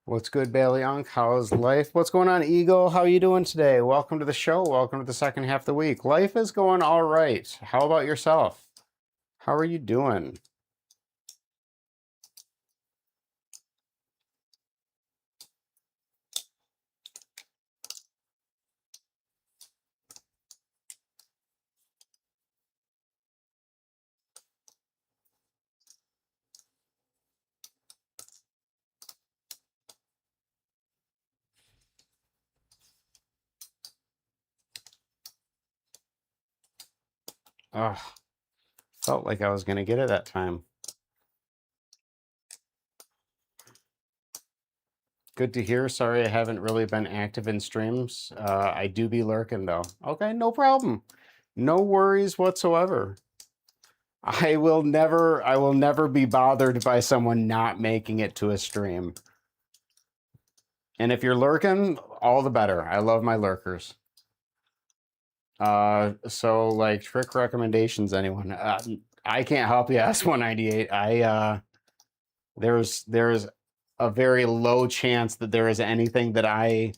What's good, Bali Unc? How's life? What's going on, Eagle? How are you doing today? Welcome to the show. Welcome to the second half of the week. Life is going all right. How about yourself? How are you doing? Ugh, felt like I was going to get it that time. Good to hear. Sorry I haven't really been active in streams. I do be lurking though. Okay, no problem. No worries whatsoever. I will never be bothered by someone not making it to a stream. And if you're lurking, all the better. I love my lurkers. So like trick recommendations, anyone? I can't help you, S198. There's a very low chance that there is anything that I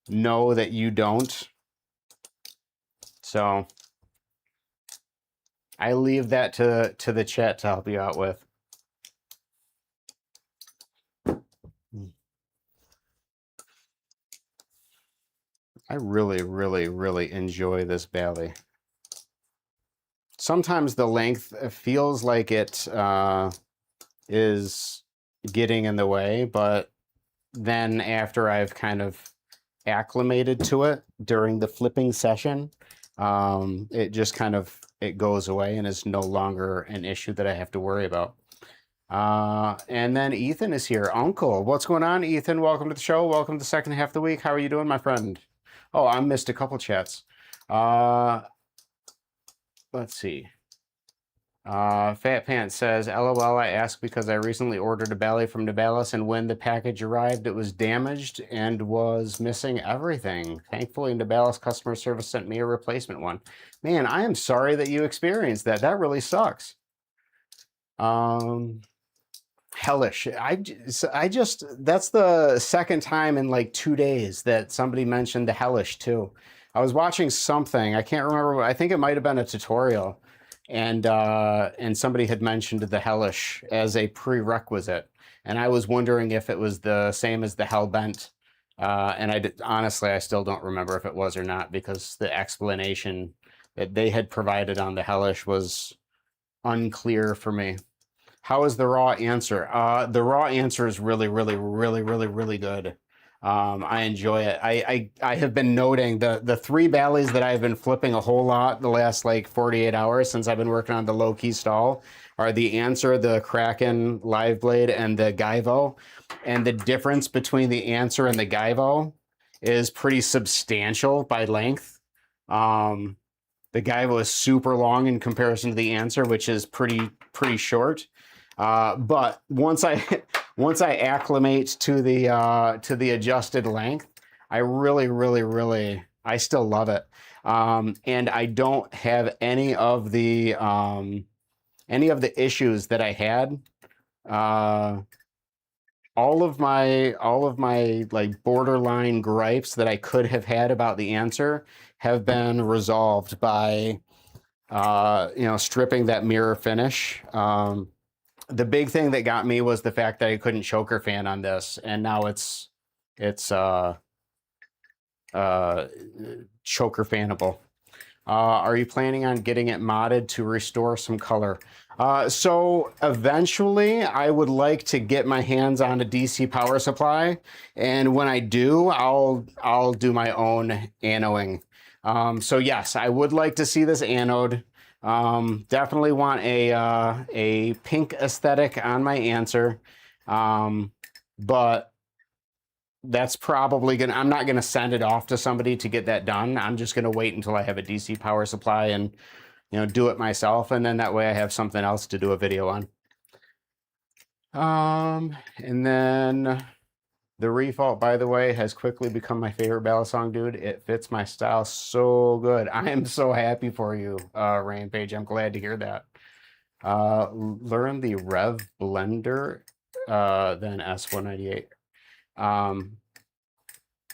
know that you don't. So I leave that to the chat to help you out with. I really, really, really enjoy this Bali. Sometimes the length feels like it is getting in the way, but then after I've kind of acclimated to it during the flipping session, it just kind of, it goes away and is no longer an issue that I have to worry about. And then Ethan is here. Uncle, what's going on, Ethan? Welcome to the show. Welcome to the second half of the week. How are you doing, my friend? Oh, I missed a couple chats. Let's see. Fat Pants says, LOL, I asked because I recently ordered a Bali from Nibalis, and when the package arrived, it was damaged and was missing everything. Thankfully, Nibalis customer service sent me a replacement one. Man, I am sorry that you experienced that. That really sucks. Hellish. I just, that's the second time in like 2 days that somebody mentioned the Hellish too. I was watching something. I can't remember. I think it might have been a tutorial, and somebody had mentioned the hellish as a prerequisite, and I was wondering if it was the same as the hellbent. And honestly, I still don't remember if it was or not because the explanation that they had provided on the hellish was unclear for me. How is the raw answer? The raw answer is really, really, really, really, really good. I enjoy it. I have been noting the three Bally's that I've been flipping a whole lot the last like 48 hours since I've been working on the low key stall are the answer, the Kraken Live Blade, and the Gaivo. And the difference between the answer and the Gaivo is pretty substantial by length. Um, the Gaivo is super long in comparison to the answer, which is pretty short. But once I once I acclimate to the adjusted length, I really I still love it. And I don't have any of the issues that I had. Uh, all of my like borderline gripes that I could have had about the answer have been resolved by stripping that mirror finish. The big thing that got me was the fact that I couldn't choker fan on this, and now it's choker fanable. Are you planning on getting it modded to restore some color? So eventually I would like to get my hands on a DC power supply. And when I do, I'll do my own anoing. So yes, I would like to see this anode. Definitely want a pink aesthetic on my answer. But that's probably I'm not gonna send it off to somebody to get that done. I'm just gonna wait until I have a DC power supply and do it myself, and then that way I have something else to do a video on. And then the Refault, by the way, has quickly become my favorite ballad song, dude. It fits my style so good. I am so happy for you, Rampage. I'm glad to hear that. Learn the Rev Blender, then S198.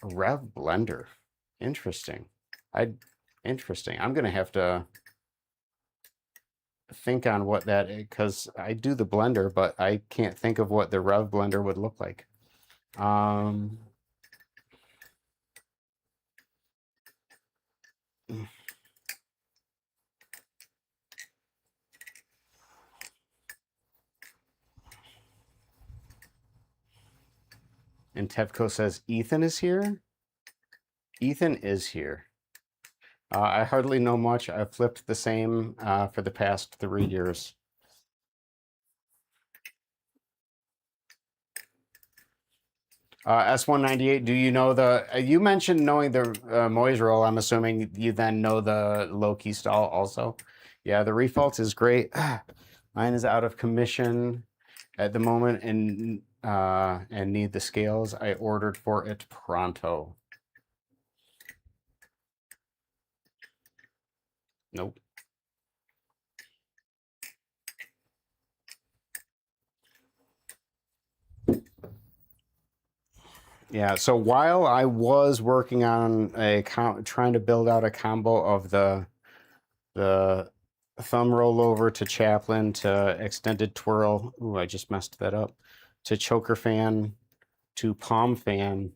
Rev Blender. Interesting. Interesting. I'm gonna have to think on what that is, because I do the blender, but I can't think of what the Rev Blender would look like. And Tevco says Ethan is here. Ethan is here. I hardly know much. I've flipped the same for the past 3 years. S198, do you know you mentioned knowing the Moise roll. I'm assuming you then know the low-key stall also. Yeah, the Refault is great. Mine is out of commission at the moment and need the scales. I ordered for it pronto. Nope. Yeah, so while I was working on trying to build out a combo of the thumb rollover to Chaplin to extended twirl, ooh, I just messed that up, to choker fan to palm fan,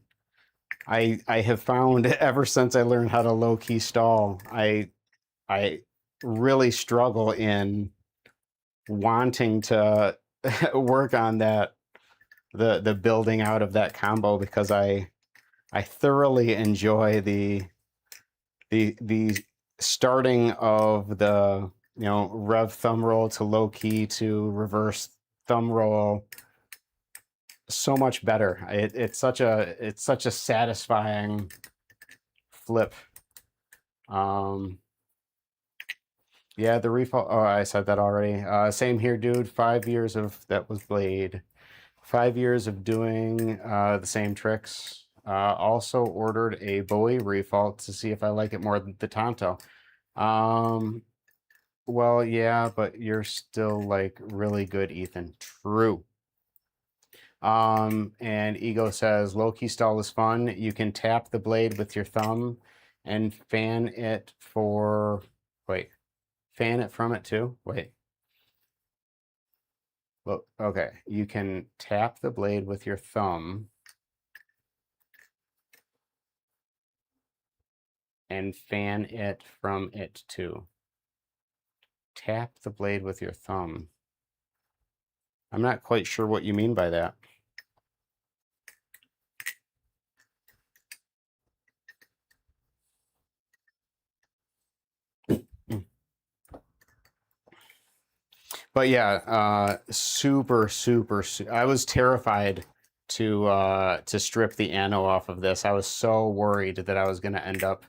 I have found ever since I learned how to low key stall, I really struggle in wanting to work on that the building out of that combo because I thoroughly enjoy the starting of the rev thumb roll to low key to reverse thumb roll so much better. It's such a satisfying flip. Yeah, the Refault. Oh, I said that already. Same here, dude. 5 years of that was Blade. 5 years of doing the same tricks. Also ordered a Bowie Refault to see if I like it more than the Tonto. Well, yeah, but you're still like really good, Ethan. True. And Ego says low key stall is fun. You can tap the blade with your thumb and fan it for, wait, fan it from it too? Wait. Look, okay. You can tap the blade with your thumb and fan it from it too. Tap the blade with your thumb. I'm not quite sure what you mean by that. But yeah, super, super. I was terrified to strip the ano off of this. I was so worried that I was going to end up.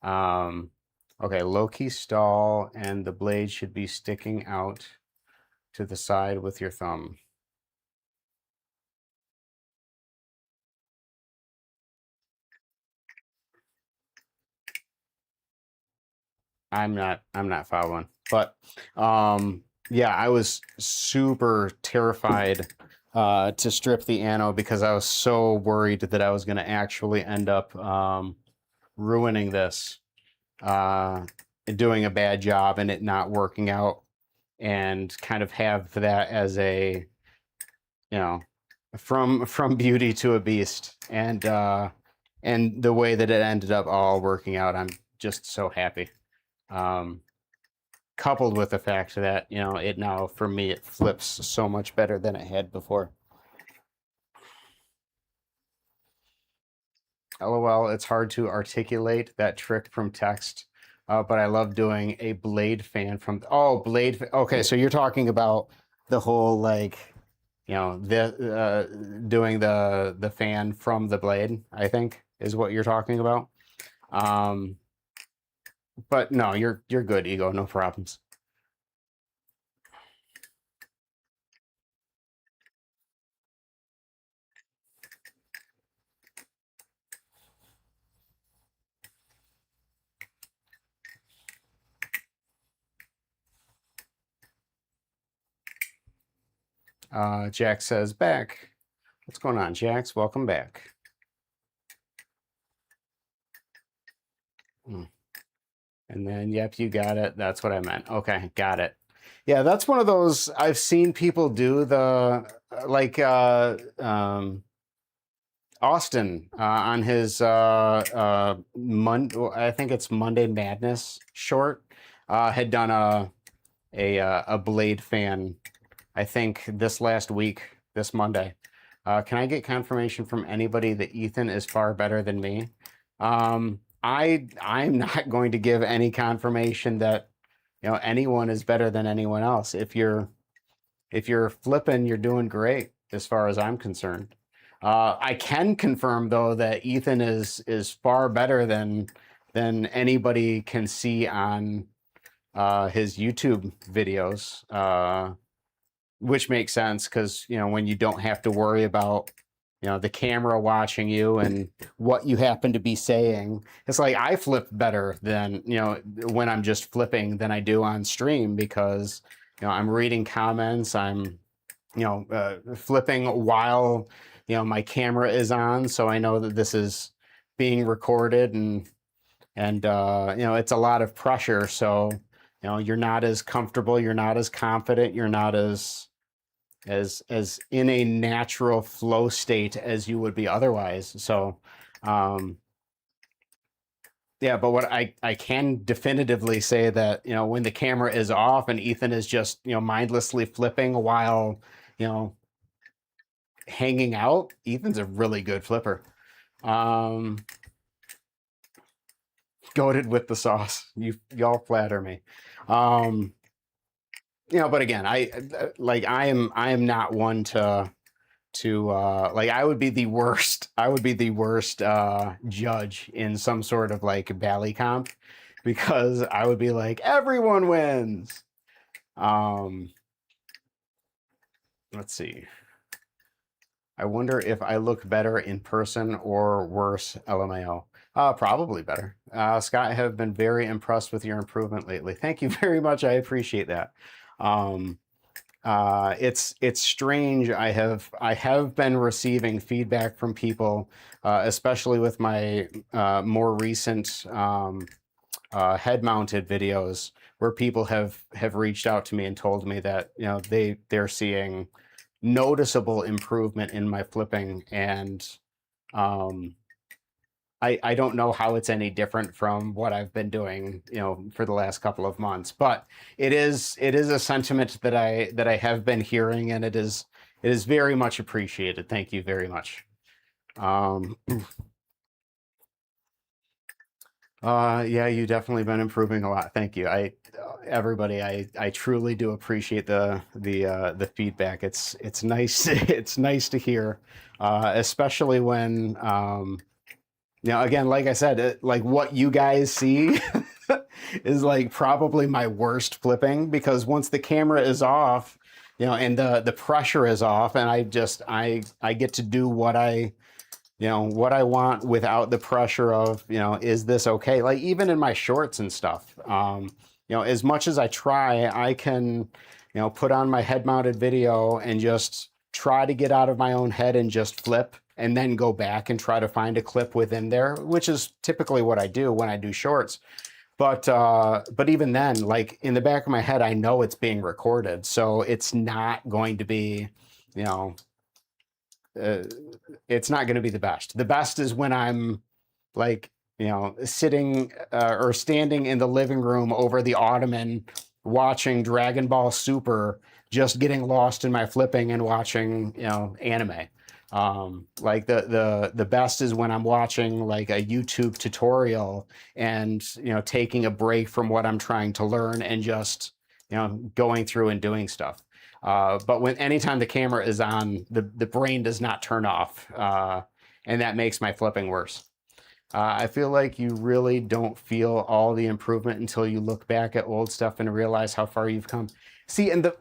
Okay, low key stall, and the blade should be sticking out to the side with your thumb. I'm not following. But yeah, I was super terrified to strip the ano because I was so worried that I was going to actually end up ruining this, doing a bad job and it not working out, and kind of have that as a, you know, from beauty to a beast. And the way that it ended up all working out, I'm just so happy. Um, Coupled with the fact that, you know, it now, for me, it flips so much better than it had before. LOL, it's hard to articulate that trick from text, but I love doing a blade fan from, oh, okay, so you're talking about the whole, like, you know, doing the fan from the blade, I think, is what you're talking about. Um, but no, you're good, Ego, no problems. Jack says back. What's going on, Jax? Welcome back. Hmm. And then, yep, you got it. That's what I meant. Okay, got it. Yeah, that's one of those I've seen people do the like Austin on his I think it's Monday Madness short, had done a blade fan, I think this last week, this Monday. Can I get confirmation from anybody that Ethan is far better than me? I'm not going to give any confirmation that, you know, anyone is better than anyone else. If you're flipping, you're doing great as far as I'm concerned. I can confirm though that Ethan is far better than anybody can see on his YouTube videos, which makes sense because, you know, when you don't have to worry about, you know, the camera watching you and what you happen to be saying. It's like I flip better than, you know, when I'm just flipping than I do on stream because, you know, I'm reading comments, I'm, you know, flipping while, you know, my camera is on, so I know that this is being recorded, and you know, it's a lot of pressure, so, you know, you're not as comfortable, you're not as confident, you're not as in a natural flow state as you would be otherwise. So yeah, but what I can definitively say that, you know, when the camera is off and Ethan is just, you know, mindlessly flipping while, you know, hanging out, Ethan's a really good flipper. Goated with the sauce. Y'all flatter me. You know, but again, I am not one to like, I would be the worst. I would be the worst judge in some sort of like Bali comp, because I would be like, everyone wins. Let's see. I wonder if I look better in person or worse, LMAO. Probably better. Scott, I have been very impressed with your improvement lately. Thank you very much. I appreciate that. It's strange. I have been receiving feedback from people, especially with my more recent head-mounted videos, where people have reached out to me and told me that they're seeing noticeable improvement in my flipping, and um, I don't know how it's any different from what I've been doing, for the last couple of months. But it is a sentiment that I have been hearing, and it is very much appreciated. Thank you very much. Um, yeah, you definitely been improving a lot. Thank you. Everybody, I truly do appreciate the feedback. It's nice. It's nice to hear, especially when again, like I said, like what you guys see is like probably my worst flipping, because once the camera is off, and the pressure is off, and I get to do what I want without the pressure of, is this okay? Like even in my shorts and stuff, as much as I try, I can, put on my head mounted video and just try to get out of my own head and just flip, and then go back and try to find a clip within there, which is typically what I do when I do shorts. But even then, like in the back of my head, I know it's being recorded, so it's not going to be, you know, uh, it's not going to be the best. The best is when I'm like, sitting or standing in the living room over the ottoman watching Dragon Ball Super, just getting lost in my flipping and watching, anime. Like the best is when I'm watching like a YouTube tutorial and, taking a break from what I'm trying to learn and just, going through and doing stuff. But when anytime the camera is on, the brain does not turn off, and that makes my flipping worse. I feel like you really don't feel all the improvement until you look back at old stuff and realize how far you've come. See, and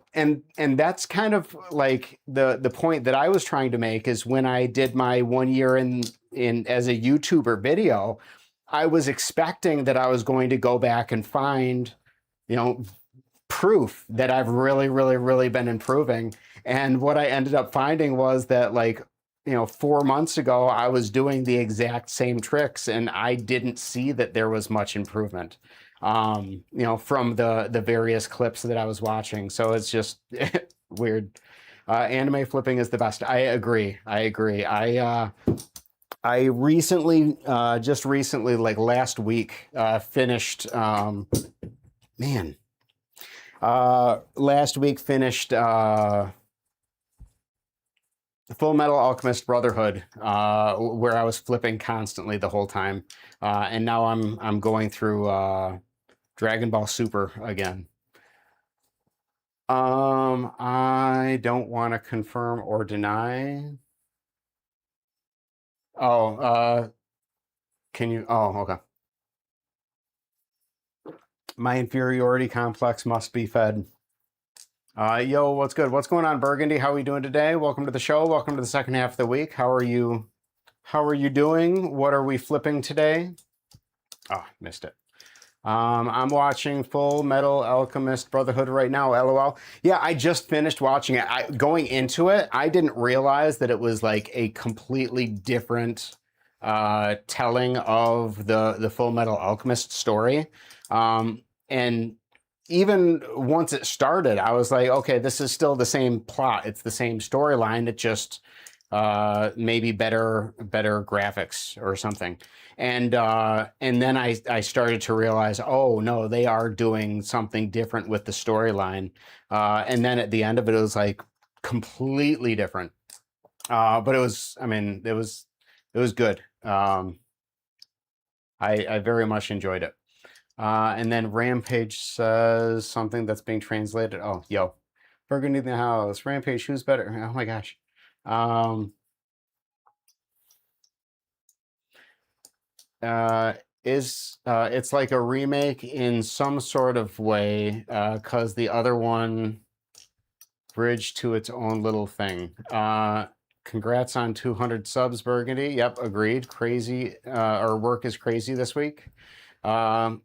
that's kind of like the point that I was trying to make, is when I did my 1 year in as a YouTuber video, I was expecting that I was going to go back and find, you know, proof that I've really, really, really been improving. And what I ended up finding was that, like, 4 months ago, I was doing the exact same tricks and I didn't see that there was much improvement, from the various clips that I was watching. So it's just weird. Anime flipping is the best. I agree. I agree. I recently, just recently, like last week, finished, man, last week finished Full Metal Alchemist Brotherhood, where I was flipping constantly the whole time, and now I'm going through Dragon Ball Super again. I don't want to confirm or deny. Oh, can you? Oh, okay. My inferiority complex must be fed. Yo, what's good? What's going on, Burgundy? How are we doing today? Welcome to the show. Welcome to the second half of the week. How are you? How are you doing? What are we flipping today? Oh, missed it. I'm watching Full Metal Alchemist Brotherhood right now. LOL. Yeah, I just finished watching it. Going into it, I didn't realize that it was like a completely different telling of the Full Metal Alchemist story. And even once it started, I was like, okay, this is still the same plot. It's the same storyline. It just maybe better graphics or something. And then I started to realize, oh no, they are doing something different with the storyline. And then at the end of it, it was like completely different. But it was, I mean, it was good. I very much enjoyed it. And then Rampage says something that's being translated. Oh, yo, Burgundy in the house. Rampage, who's better? Oh my gosh. Um, uh, it's like a remake in some sort of way, because the other one bridged to its own little thing. Congrats on 200 subs, Burgundy. Yep, agreed. Crazy. Our work is crazy this week. Um,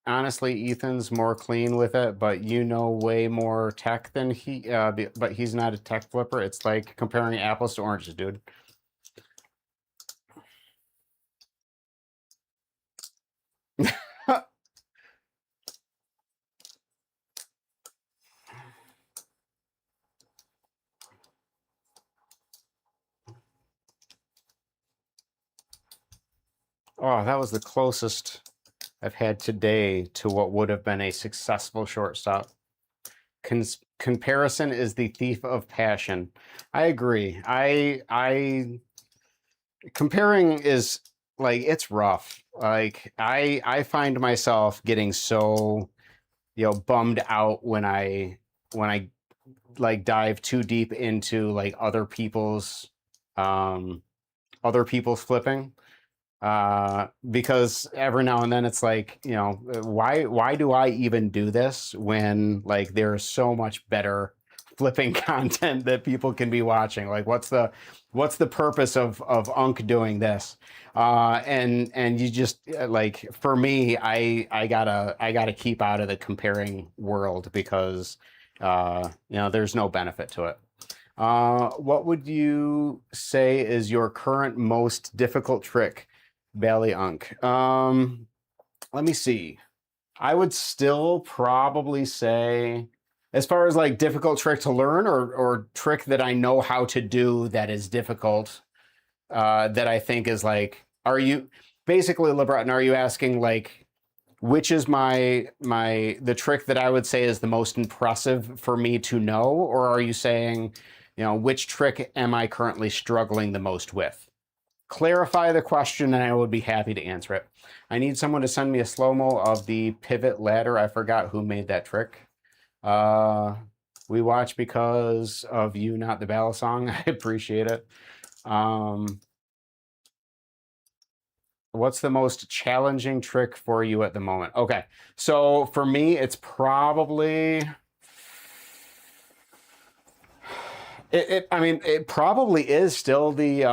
honestly, Ethan's more clean with it, but you know way more tech than he. But he's not a tech flipper. It's like comparing apples to oranges, dude. Oh, that was the closest I've had today to what would have been a successful shortstop. Comparison is the thief of passion. I agree. I comparing is like it's rough. Like I find myself getting so, bummed out when I like dive too deep into like um other people's flipping, because every now and then it's like, why do I even do this when like there's so much better flipping content that people can be watching? Like, what's the purpose of Unc doing this? And you just like, for me, I gotta keep out of the comparing world because there's no benefit to it. What would you say is your current most difficult trick, Bali Unc? Let me see. I would still probably say, as far as like difficult trick to learn or trick that I know how to do that is difficult, that I think is like, are you basically, LeBron, are you asking like which is the trick that I would say is the most impressive for me to know, or are you saying, which trick am I currently struggling the most with? Clarify the question and I would be happy to answer it. I need someone to send me a slow-mo of the pivot ladder. I forgot who made that trick. Uh, we watch because of you, not the Bala song. I appreciate it. What's the most challenging trick for you at the moment? Okay, so for me, it's probably I mean, it probably is still the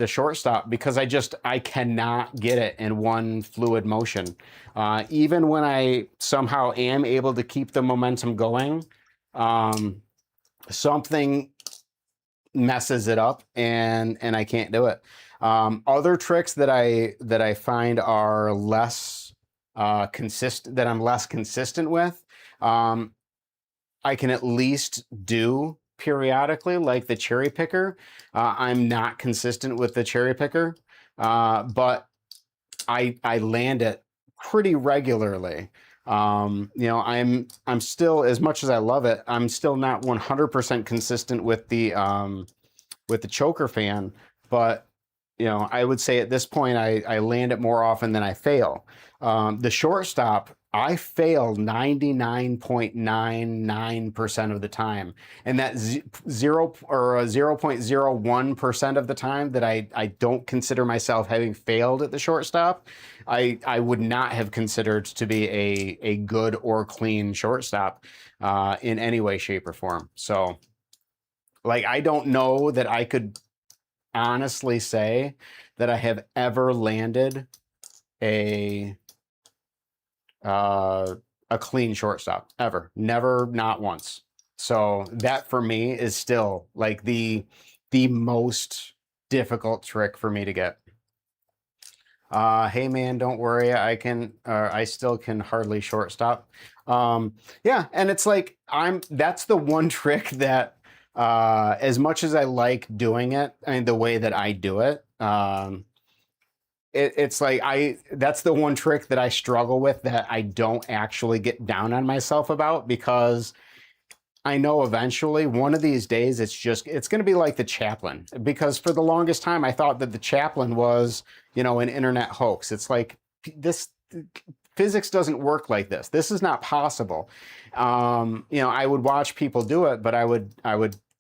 shortstop because I cannot get it in one fluid motion. Even when I somehow am able to keep the momentum going, um, something messes it up and I can't do it. Other tricks that I find are less consistent, that I'm less consistent with. I can at least do periodically, like the cherry picker. I'm not consistent with the cherry picker, but I land it pretty regularly. I'm still, as much as I love it, I'm still not 100% consistent with the choker fan, but I would say at this point I land it more often than I fail. The shortstop, I fail 99.99% of the time, and that 0.01% of the time that I don't consider myself having failed at the shortstop, I would not have considered to be a good or clean shortstop in any way, shape, or form. So, like, I don't know that I could honestly say that I have ever landed a uh, a clean shortstop ever. Never, not once. So that for me is still like the most difficult trick for me to get. Hey man, don't worry. I still can hardly shortstop. Yeah, and it's like that's the one trick that, as much as I like doing it and the way that I do it, it's like that's the one trick that I struggle with that I don't actually get down on myself about because I know eventually one of these days it's going to be like the Chaplain, because for the longest time I thought that the Chaplain was, an internet hoax. It's like this physics doesn't work like this. This is not possible. I would watch people do it, but I would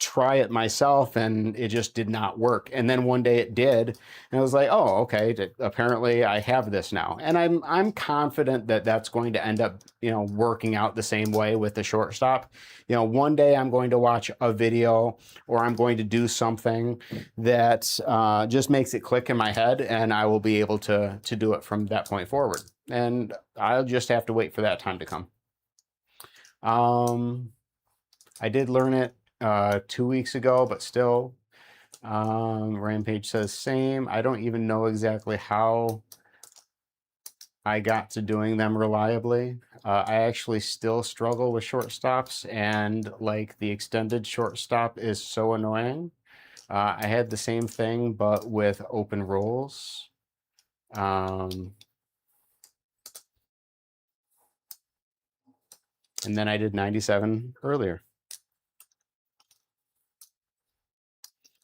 try it myself, and it just did not work. And then one day it did, and I was like, oh, okay, apparently I have this now. And I'm confident that that's going to end up, you know, working out the same way with the shortstop. You know, one day I'm going to watch a video, or I'm going to do something that just makes it click in my head, and I will be able to do it from that point forward. And I'll just have to wait for that time to come. I did learn it 2 weeks ago, but still. Rampage says same. I don't even know exactly how I got to doing them reliably. I actually still struggle with shortstops, and like the extended shortstop is so annoying. I had the same thing, but with open rolls. And then I did 97 earlier.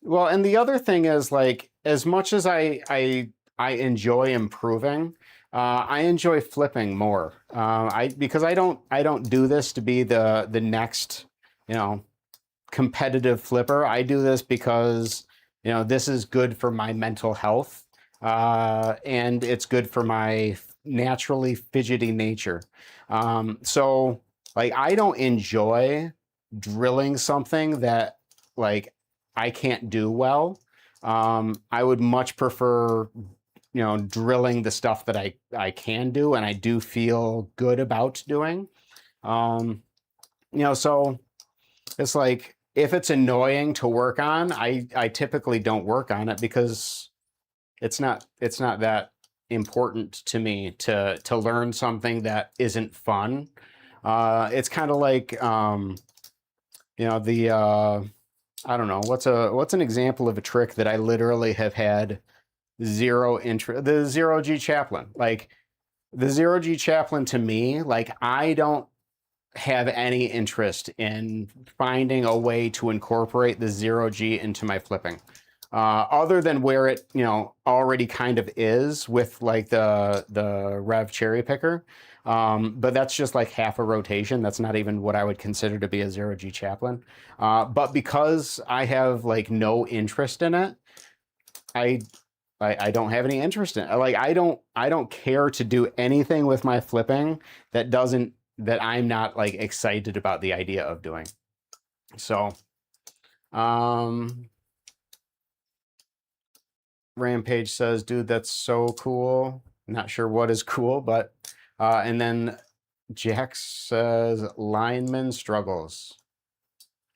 Well, and the other thing is, like, as much as I enjoy improving, I enjoy flipping more. Because I don't do this to be the next, you know, competitive flipper. I do this because, you know, this is good for my mental health, and it's good for my naturally fidgety nature. So like, I don't enjoy drilling something that, like, I can't do well. I would much prefer, you know, drilling the stuff that I can do, and I do feel good about doing. You know, so it's like, if it's annoying to work on, I typically don't work on it, because it's not that important to me to learn something that isn't fun. It's kind of like, you know, the I don't know, what's an example of a trick that I literally have had zero interest. The 0G chaplain. Like, the 0G chaplain, to me, like, I don't have any interest in finding a way to incorporate the 0G into my flipping, other than where it, you know, already kind of is with, like, the Rev cherry picker. But that's just like half a rotation. That's not even what I would consider to be a 0G chaplain. But because I have, like, no interest in it, I don't have any interest in it. Like, I don't care to do anything with my flipping that I'm not, like, excited about the idea of doing. So, Rampage says, dude, that's so cool. Not sure what is cool, but, and then Jax says, lineman struggles.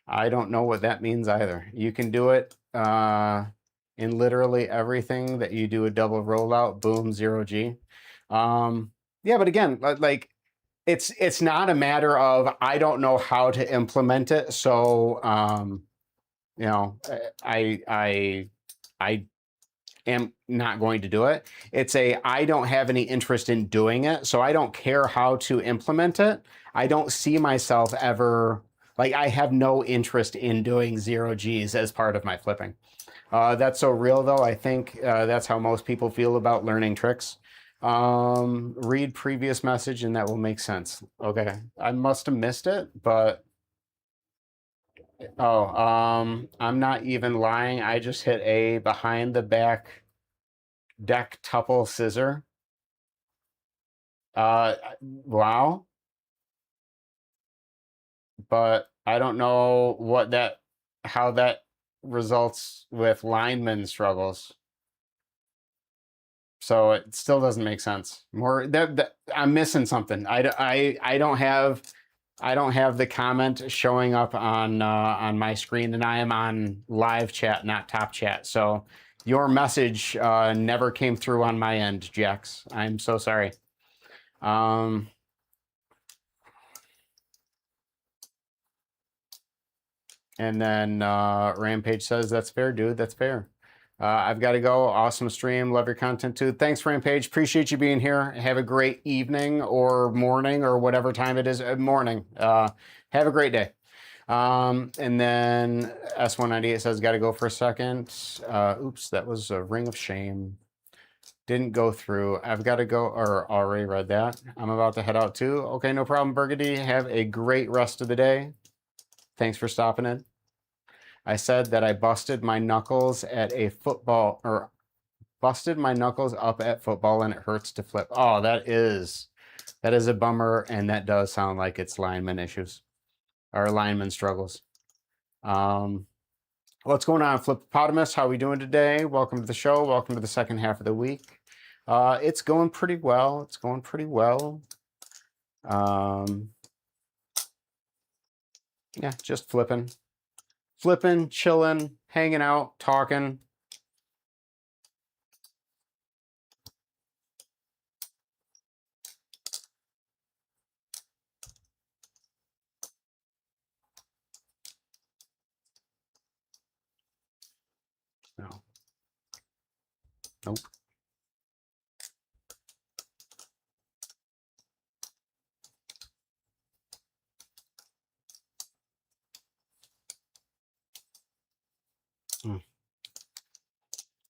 I don't know what that means either. You can do it in literally everything that you do a double rollout, boom, 0G. Yeah, but again, like, it's not a matter of I don't know how to implement it, so you know, I am not going to do it. It's I don't have any interest in doing it, so I don't care how to implement it. I don't see myself ever, like, I have no interest in doing 0Gs as part of my flipping. That's so real, though. I think that's how most people feel about learning tricks. Read previous message and that will make sense. Okay, I must have missed it, but oh, I'm not even lying. I just hit a behind the back deck tuple scissor. Wow. But I don't know how that results with lineman struggles. So it still doesn't make sense. I'm missing something. I don't have the comment showing up on my screen, and I am on live chat, not top chat. So your message never came through on my end, Jax. I'm so sorry. And then Rampage says, that's fair, dude. That's fair. I've got to go. Awesome stream. Love your content too. Thanks, Rampage. Appreciate you being here. Have a great evening or morning or whatever time it is. Morning. Have a great day. And then S198 says, got to go for a second. Oops, that was a ring of shame. Didn't go through. I've got to go, or already read that. I'm about to head out too. Okay, no problem, Burgundy. Have a great rest of the day. Thanks for stopping in. I said that I busted my knuckles at a football, or busted my knuckles up at football, and it hurts to flip. Oh, that is a bummer, and that does sound like it's lineman issues or lineman struggles. What's going on, Flippopotamus? How are we doing today? Welcome to the show. Welcome to the second half of the week. It's going pretty well. It's going pretty well. Yeah, just flipping, chilling, hanging out, talking. No. Nope.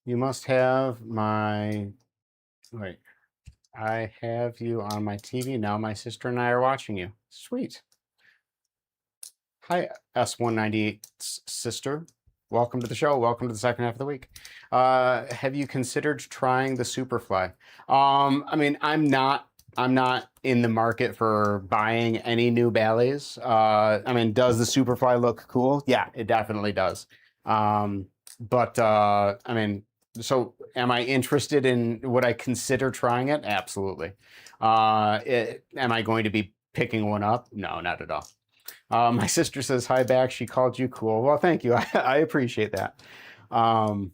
You must have my, wait, I have you on my TV. Now my sister and I are watching you. Sweet. Hi, S198 sister. Welcome to the show. Welcome to the second half of the week. Have you considered trying the Superfly? I mean, I'm not in the market for buying any new Bally's. I mean, does the Superfly look cool? Yeah, it definitely does. But I mean, so am I interested in, would I consider trying it? Absolutely. Am I going to be picking one up? No, not at all. My sister says, hi back. She called you cool. Well, thank you. I appreciate that. All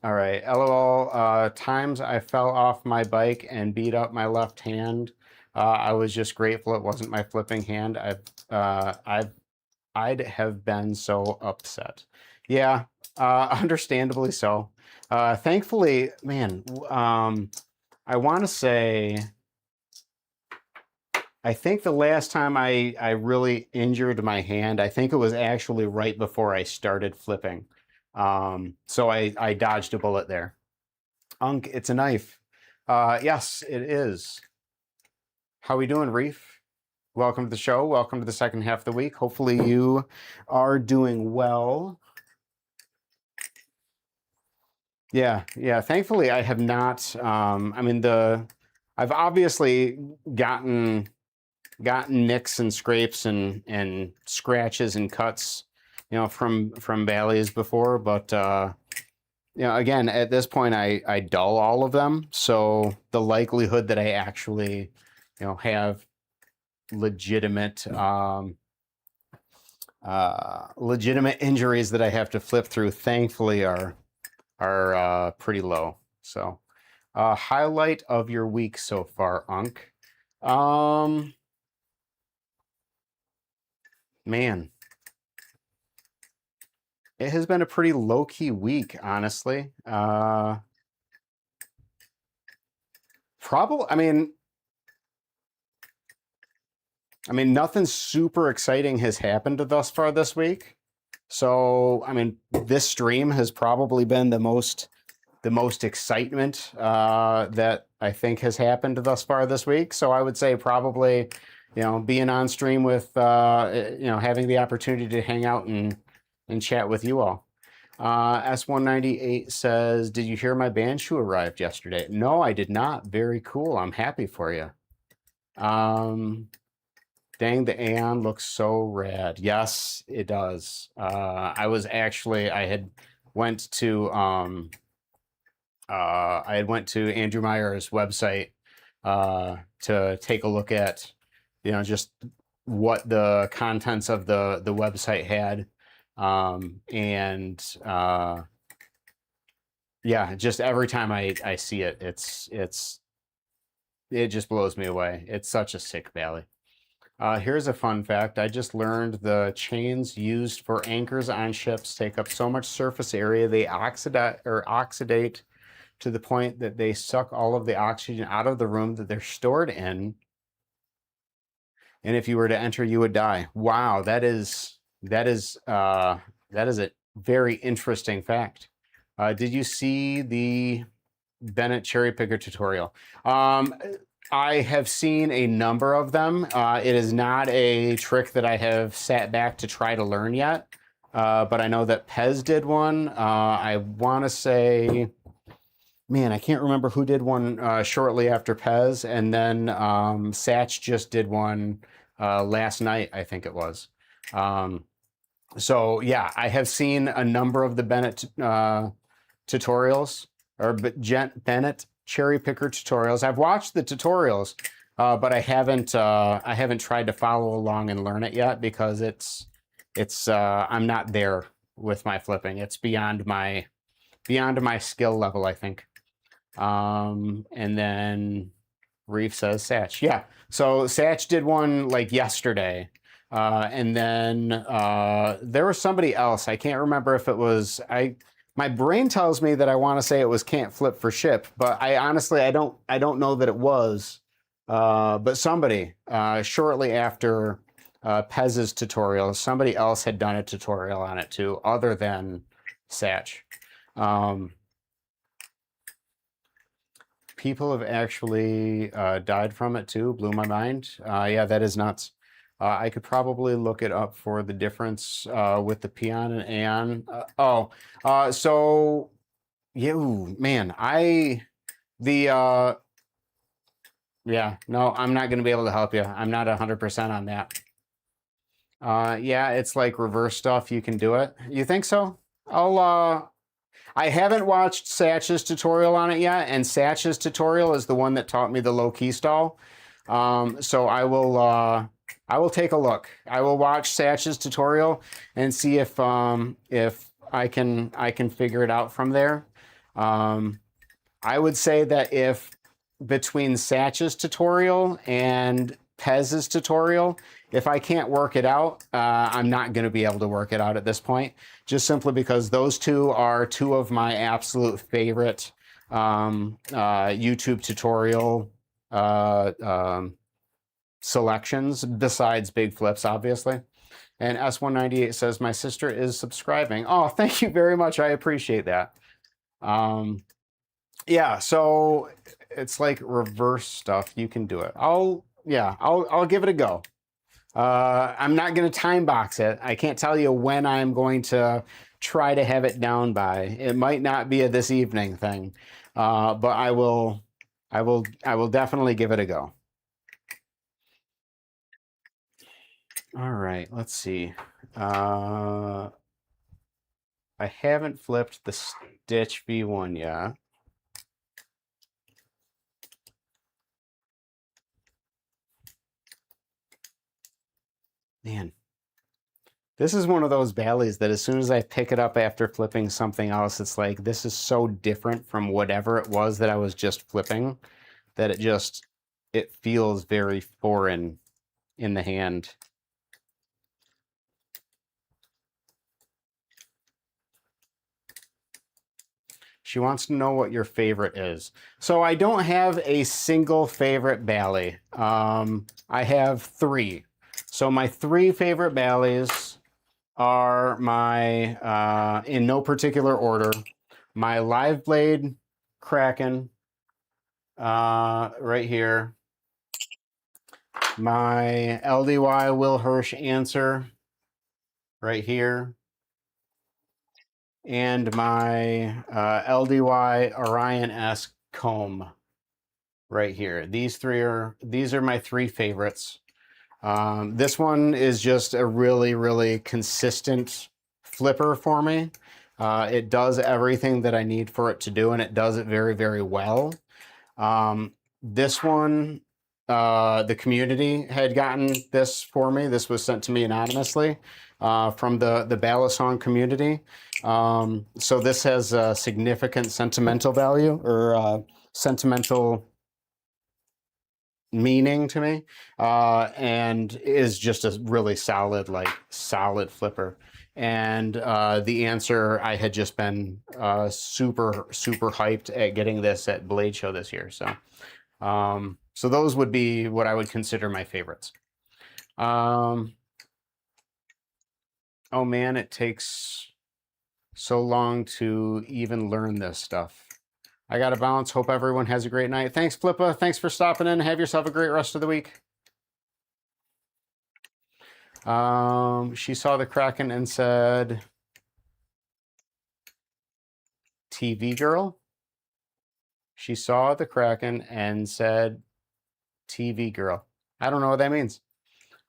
right. LOL. Times I fell off my bike and beat up my left hand. I was just grateful it wasn't my flipping hand. I'd have been so upset. Yeah, understandably so. Thankfully, man, I want to say, I think the last time I really injured my hand, I think it was actually right before I started flipping. So I dodged a bullet there. Unc, it's a knife. Yes, it is. How we doing, Reef? Welcome to the show. Welcome to the second half of the week. Hopefully you are doing well. Yeah, yeah. Thankfully, I have not. I mean, I've obviously gotten nicks and scrapes and scratches and cuts, you know, from Bally's before, but you know, again, at this point, I dull all of them, so the likelihood that I actually, you know, have legitimate legitimate injuries that I have to flip through, thankfully, are pretty low. So, highlight of your week so far, Unc. Man, it has been a pretty low-key week, honestly. Probably, I mean, nothing super exciting has happened thus far this week. So, I mean, this stream has probably been the most excitement that I think has happened thus far this week. So I would say probably, you know, being on stream with, you know, having the opportunity to hang out and chat with you all. S198 says, did you hear my band shoe arrived yesterday? No, I did not. Very cool. I'm happy for you. Dang, the Aeon looks so rad. Yes, it does. I had went to Andrew Meyer's website to take a look at, you know, just what the contents of the website had, and yeah, just every time I see it, it just blows me away. It's such a sick Bally. Here's a fun fact. I just learned the chains used for anchors on ships take up so much surface area they oxidate to the point that they suck all of the oxygen out of the room that they're stored in. And if you were to enter, you would die. Wow, that is a very interesting fact. Did you see the Bennett cherry picker tutorial? I have seen a number of them. It is not a trick that I have sat back to try to learn yet. but I know that Pez did one. I want to say, man, I can't remember who did one shortly after Pez, and then Satch just did one last night, I think it was. So yeah, I have seen a number of the Bennett tutorials or Bennett cherry picker tutorials. I've watched the tutorials, but I haven't tried to follow along and learn it yet because it's I'm not there with my flipping. It's beyond my skill level, I think. And then Reef says Satch. Yeah. So Satch did one like yesterday. And then there was somebody else. I can't remember if it was my brain tells me that I want to say it was Can't Flip for Ship, but I honestly I don't know that it was. But somebody shortly after Pez's tutorial, somebody else had done a tutorial on it too, other than Satch. People have actually died from it too. Blew my mind. Yeah, that is nuts. I could probably look it up for the difference with the Peon and Aeon. So you man, yeah, no, I'm not going to be able to help you. I'm not 100% on that. Yeah, it's like reverse stuff. You can do it. You think so? I haven't watched Satch's tutorial on it yet, and Satch's tutorial is the one that taught me the low key stall. So I will take a look. I will watch Satch's tutorial and see if I can figure it out from there. I would say that if between Satch's tutorial and Pez's tutorial, if I can't work it out, I'm not going to be able to work it out at this point, just simply because those two are two of my absolute favorite YouTube tutorial selections, besides big flips, obviously. And S198 says, my sister is subscribing. Oh, thank you very much. I appreciate that. Yeah, so it's like reverse stuff. You can do it. I'll give it a go. I'm not going to time box it. I can't tell you when I'm going to try to have it down by. It might not be a this evening thing, but I will definitely give it a go. All right, let's see. I haven't flipped the Stitch V1 yet. Man, this is one of those Balis that as soon as I pick it up after flipping something else, it's like, this is so different from whatever it was that I was just flipping that it feels very foreign in the hand. She wants to know what your favorite is. So I don't have a single favorite Bali. I have three. So my three favorite Balis are my, in no particular order, my Live Blade Kraken right here, my LDY Will Hirsch Answer right here, and my LDY Orion S Comb right here. These are my three favorites. This one is just a really, really consistent flipper for me. It does everything that I need for it to do, and it does it very, very well. This one, the community had gotten this for me. This was sent to me anonymously from the Balisong community. So this has a significant sentimental value or sentimental meaning to me, and is just a really solid flipper. And the answer, I had just been super hyped at getting this at Blade Show this year. So so those would be what I would consider my favorites. Oh man, it takes so long to even learn this stuff. I got to bounce. Hope everyone has a great night. Thanks, Flippa. Thanks for stopping in. Have yourself a great rest of the week. She saw the Kraken and said, TV girl. She saw the Kraken and said, TV girl. I don't know what that means.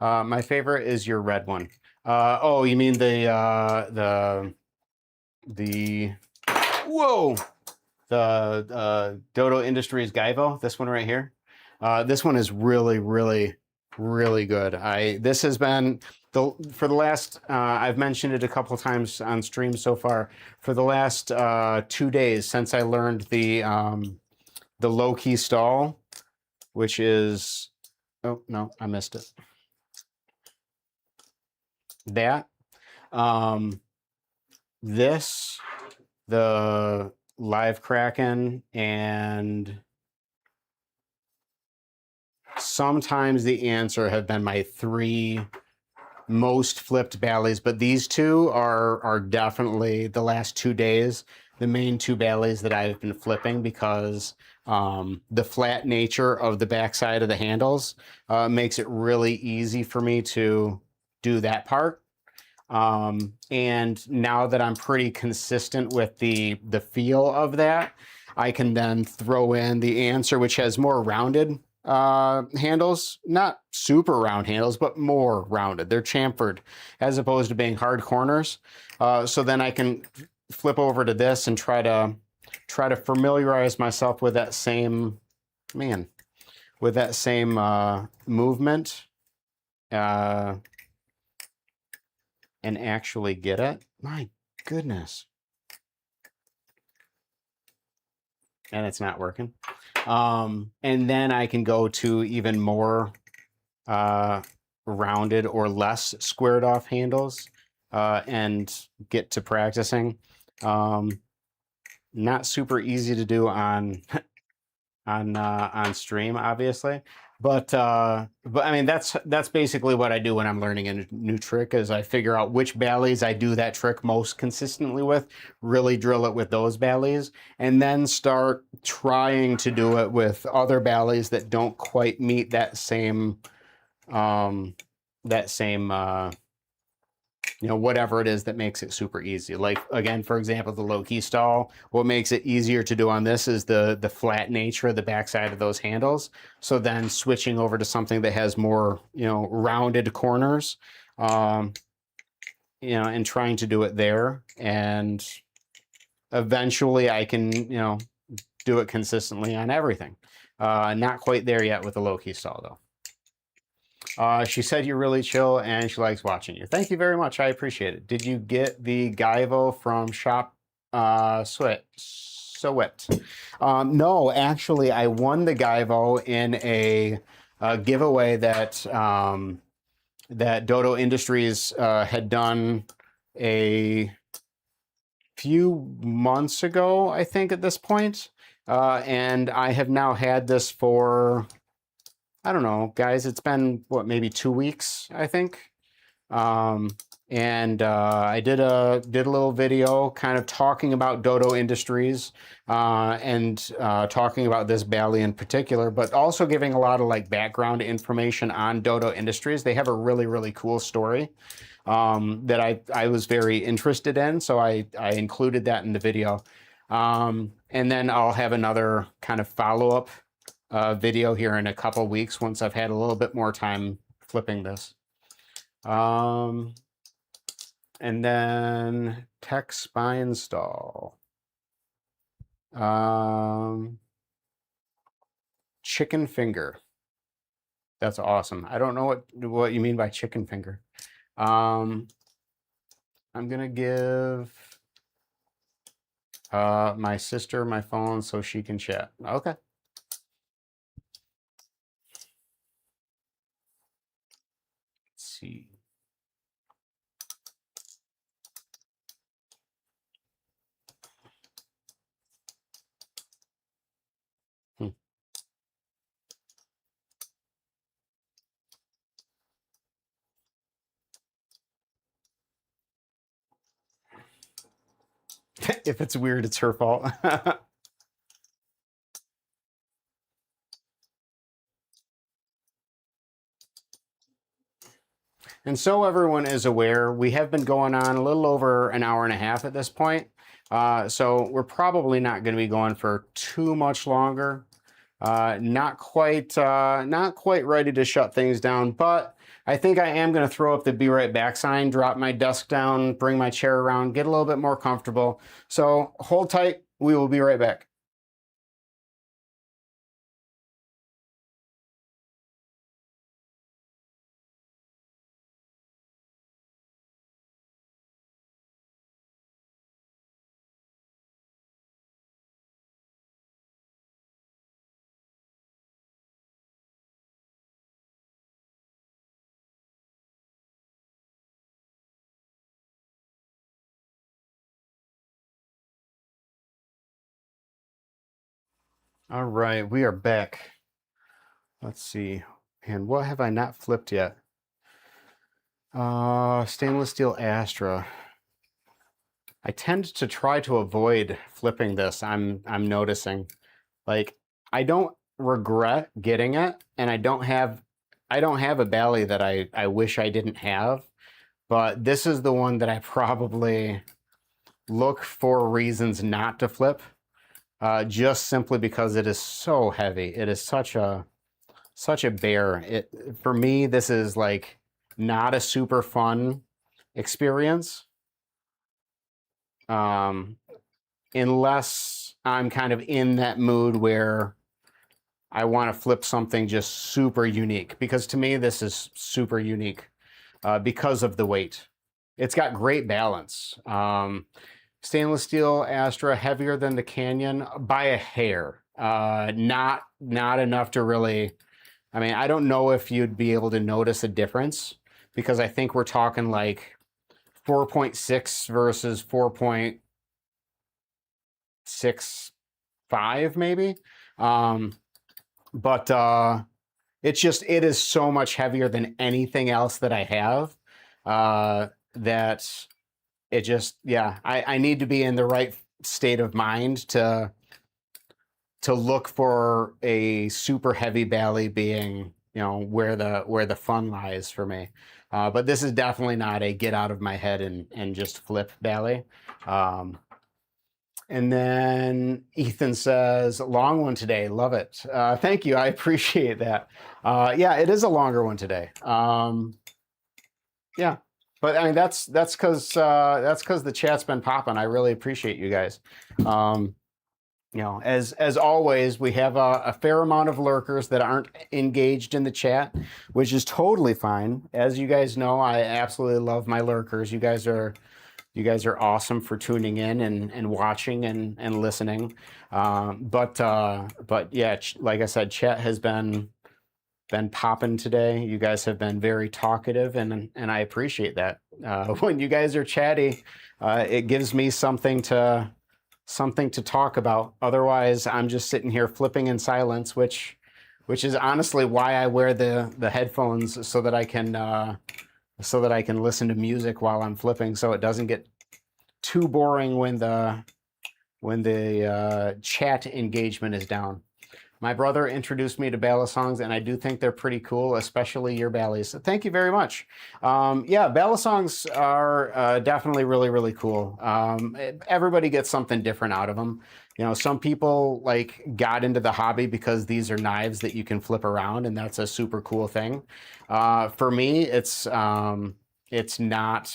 My favorite is your red one. Oh, you mean the whoa, the Dodo Industries Gaivo. This one right here. This one is really, really, really good. This has been for the last. I've mentioned it a couple times on stream so far. For the last 2 days since I learned the low key stall, which is, oh no, I missed it. That this, the live Kraken, and sometimes the answer have been my three most flipped ballys, but these two are definitely the last 2 days, the main two ballys that I've been flipping, because the flat nature of the backside of the handles makes it really easy for me to do that part. And now that I'm pretty consistent with the feel of that, I can then throw in the answer, which has more rounded handles, not super round handles, but more rounded. They're chamfered as opposed to being hard corners. So then I can flip over to this and try to familiarize myself with that same movement. And actually get it. My goodness. And it's not working. And then I can go to even more rounded or less squared off handles and get to practicing. Not super easy to do on stream, obviously. But I mean, that's basically what I do when I'm learning a new trick, is I figure out which ballys I do that trick most consistently with, really drill it with those ballys, and then start trying to do it with other ballys that don't quite meet that same whatever it is that makes it super easy. Like, again, for example, the low key stall, what makes it easier to do on this is the flat nature of the backside of those handles. So then switching over to something that has more, rounded corners, and trying to do it there. And eventually I can, do it consistently on everything. Not quite there yet with the low key stall, though. She said you're really chill and she likes watching you. Thank you very much. I appreciate it. Did you get the Gaivo from Shop Sweat? No, actually, I won the Gaivo in a giveaway that that Dodo Industries had done a few months ago, I think, at this point. And I have now had this for, I don't know, guys, it's been, maybe 2 weeks, I think. And I did a little video kind of talking about Dodo Industries and talking about this Bali in particular, but also giving a lot of background information on Dodo Industries. They have a really, really cool story that I was very interested in, so I included that in the video. And then I'll have another kind of follow-up video here in a couple weeks once I've had a little bit more time flipping this. And then tech spine stall. Chicken finger. That's awesome. I don't know what you mean by chicken finger. I'm gonna give my sister my phone so she can chat. Okay. See. If it's weird, it's her fault. And so everyone is aware, we have been going on a little over an hour and a half at this point. So we're probably not going to be going for too much longer. Not quite ready to shut things down, but I think I am going to throw up the be right back sign, drop my desk down, bring my chair around, get a little bit more comfortable. So hold tight. We will be right back. All right, we are back. Let's see. And what have I not flipped yet? Stainless steel Astra. I tend to try to avoid flipping this. I'm noticing. Like, I don't regret getting it, and I don't have a Bali that I wish I didn't have, but this is the one that I probably look for reasons not to flip, just simply because it is so heavy. It is such a bear. It for me, this is like not a super fun experience. Um, Unless I'm kind of in that mood where I want to flip something just super unique, because to me this is super unique because of the weight. It's got great balance. Stainless steel Astra, heavier than the Canyon by a hair. Not enough to really. I mean, I don't know if you'd be able to notice a difference, because I think we're talking like 4.6 versus 4.65 maybe. Um, but it is so much heavier than anything else that I have, that it just, yeah, I need to be in the right state of mind to look for a super heavy Bali being, where the fun lies for me. But this is definitely not a get out of my head and just flip Bali. And then Ethan says, long one today. Love it. Thank you. I appreciate that. Yeah, it is a longer one today. Yeah, but I mean, that's because the chat's been popping. I really appreciate you guys. As always, we have a fair amount of lurkers that aren't engaged in the chat, which is totally fine. As you guys know, I absolutely love my lurkers. You guys are awesome for tuning in and watching and listening. But yeah, like I said, chat has been popping today. You guys have been very talkative, and I appreciate that. When you guys are chatty, it gives me something to talk about. Otherwise, I'm just sitting here flipping in silence, which is honestly why I wear the headphones, so that I can listen to music while I'm flipping, so it doesn't get too boring when the chat engagement is down. My brother introduced me to ballad songs, and I do think they're pretty cool, especially your ballads. So thank you very much. Yeah, ballad songs are definitely really, really cool. Everybody gets something different out of them. Some people like got into the hobby because these are knives that you can flip around, and that's a super cool thing. For me, it's not.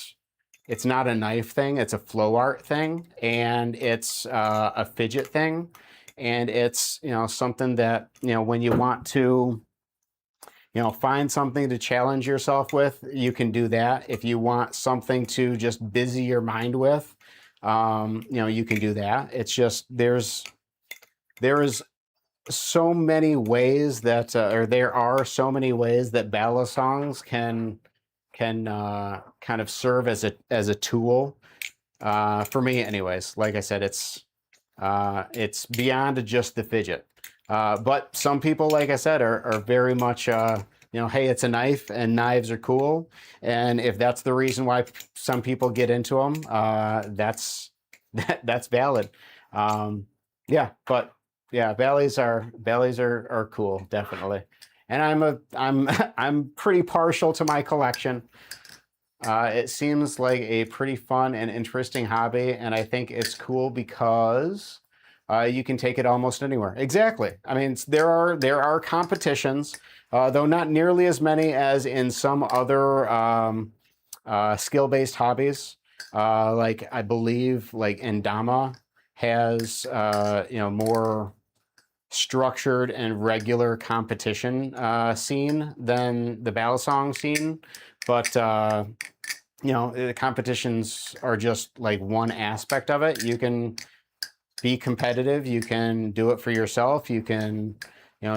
It's not a knife thing. It's a flow art thing, and it's a fidget thing. And it's something that when you want to find something to challenge yourself with, you can do that. If you want something to just busy your mind with, you can do that. It's just there is so many ways that or there are so many ways that ballad songs can kind of serve as a tool, for me anyways. Like I said, it's beyond just the fidget. But some people, like I said, are very much, hey, it's a knife and knives are cool. And if that's the reason why some people get into them, that's valid. Yeah, but yeah, Ballys are cool, definitely. and I'm pretty partial to my collection. It seems like a pretty fun and interesting hobby, and I think it's cool because you can take it almost anywhere. Exactly. I mean, there are competitions, though not nearly as many as in some other skill-based hobbies. Like I believe, like Indama has more structured and regular competition scene than the Balisong scene, but the competitions are just like one aspect of it. You can be competitive. You can do it for yourself. You can,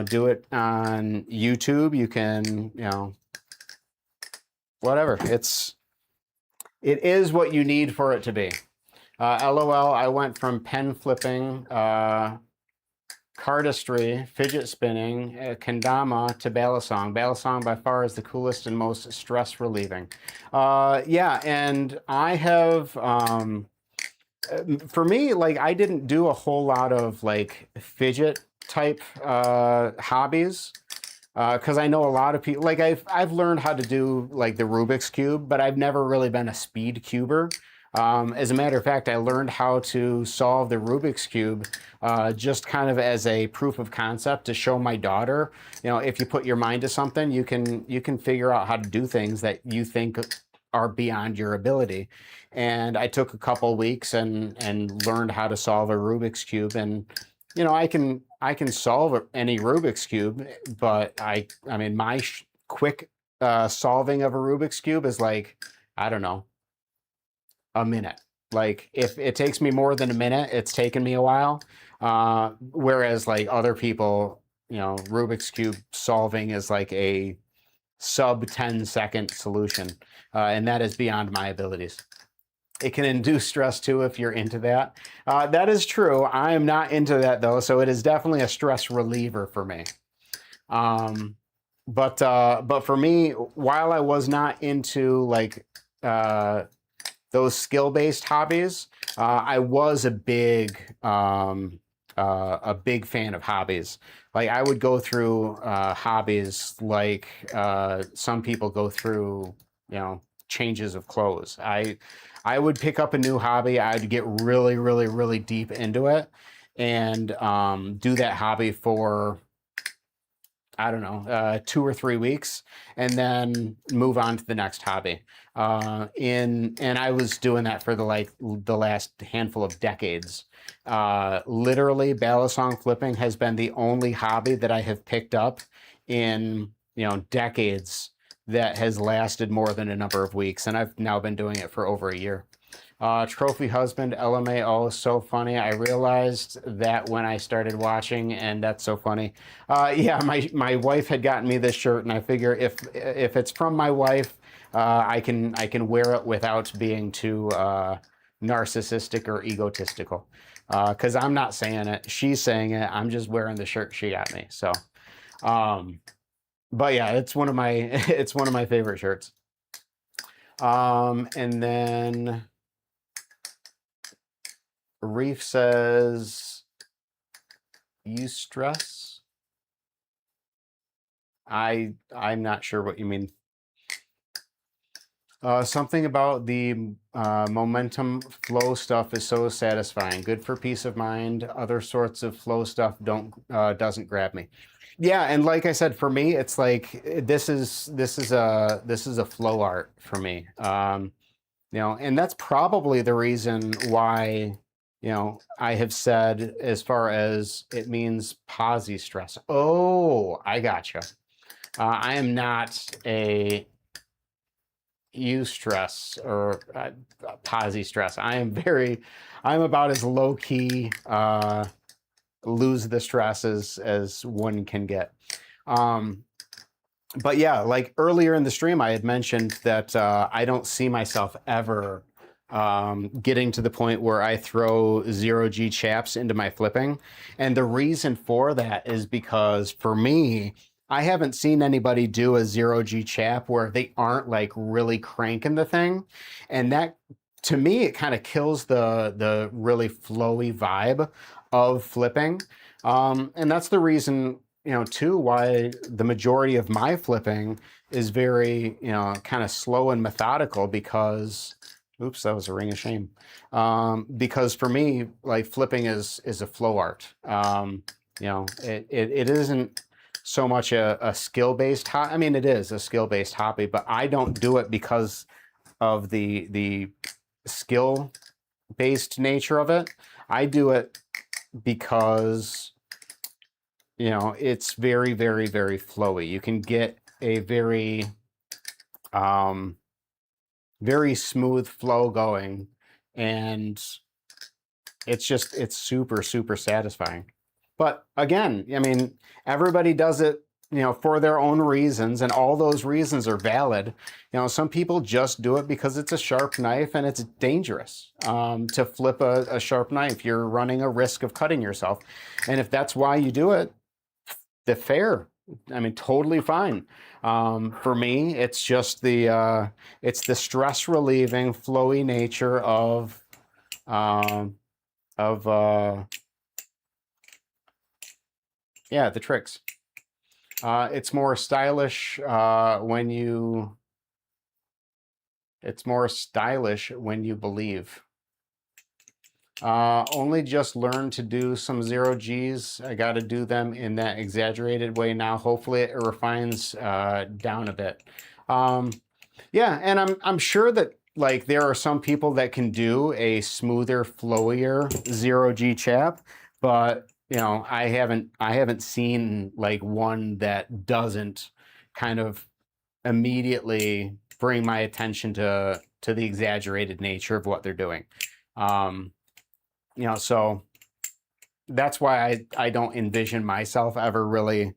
do it on YouTube. You can, whatever. It is what you need for it to be. LOL, I went from pen flipping, cardistry, fidget spinning, kendama to Balisong. Balisong by far is the coolest and most stress relieving. Yeah, and I have, for me, like I didn't do a whole lot of like fidget type hobbies. Because I know a lot of people, like I've learned how to do like the Rubik's Cube, but I've never really been a speed cuber. As a matter of fact, I learned how to solve the Rubik's Cube just kind of as a proof of concept to show my daughter, if you put your mind to something, you can figure out how to do things that you think are beyond your ability. And I took a couple weeks and learned how to solve a Rubik's Cube, and I can solve any Rubik's Cube, but I mean my quick solving of a Rubik's Cube is like, I don't know, a minute. Like if it takes me more than a minute, it's taken me a while. Whereas like other people, Rubik's Cube solving is like a sub 10-second solution, and that is beyond my abilities. It can induce stress too if you're into that. That is true. I am not into that though, so it is definitely a stress reliever for me. But for me, while I was not into like those skill-based hobbies, I was a big fan of hobbies. Like I would go through hobbies like some people go through, changes of clothes. I would pick up a new hobby. I'd get really, really, really deep into it and do that hobby for, I don't know, 2 or 3 weeks, and then move on to the next hobby. And I was doing that for the last handful of decades. Literally, Balisong flipping has been the only hobby that I have picked up in decades that has lasted more than a number of weeks, and I've now been doing it for over a year. Trophy husband, LMAO, so funny. I realized that when I started watching, and that's so funny. Yeah, my wife had gotten me this shirt, and I figure if it's from my wife, I can wear it without being too narcissistic or egotistical. Because I'm not saying it, she's saying it. I'm just wearing the shirt she got me. So, but yeah, it's one of my it's one of my favorite shirts. And then Reef says, eustress. I'm not sure what you mean. Something about the momentum flow stuff is so satisfying. Good for peace of mind. Other sorts of flow stuff doesn't grab me. Yeah, and like I said, for me, it's like this is a flow art for me. And that's probably the reason why I have said as far as it means posi stress. Oh, I gotcha. I am not a eustress or posi stress. I'm about as low key lose the stress as one can get. But yeah, like earlier in the stream, I had mentioned that I don't see myself ever getting to the point where I throw 0G chaps into my flipping. And the reason for that is because for me, I haven't seen anybody do a 0G chap where they aren't like really cranking the thing. And that, to me, it kind of kills the really flowy vibe of flipping. And that's the reason too, why the majority of my flipping is very, kind of slow and methodical because, oops, that was a ring of shame. Because for me, like flipping is a flow art. It isn't so much a skill-based hobby. I mean, it is a skill-based hobby, but I don't do it because of the skill-based nature of it. I do it because it's very, very, very flowy. You can get a very, very smooth flow going, and it's super, super satisfying. But again, I mean, everybody does it, for their own reasons, and all those reasons are valid. Some people just do it because it's a sharp knife and it's dangerous to flip a sharp knife. You're running a risk of cutting yourself. And if that's why you do it, the fair. I mean, totally fine. For me, it's just it's the stress relieving, flowy nature um, of yeah, the tricks. It's more stylish it's more stylish when you believe. Only just learned to do some 0Gs. I got to do them in that exaggerated way now. Hopefully it refines down a bit. Yeah, and I'm sure that like there are some people that can do a smoother, flowier 0G chap, but I haven't seen like one that doesn't kind of immediately bring my attention to the exaggerated nature of what they're doing. So that's why I don't envision myself ever really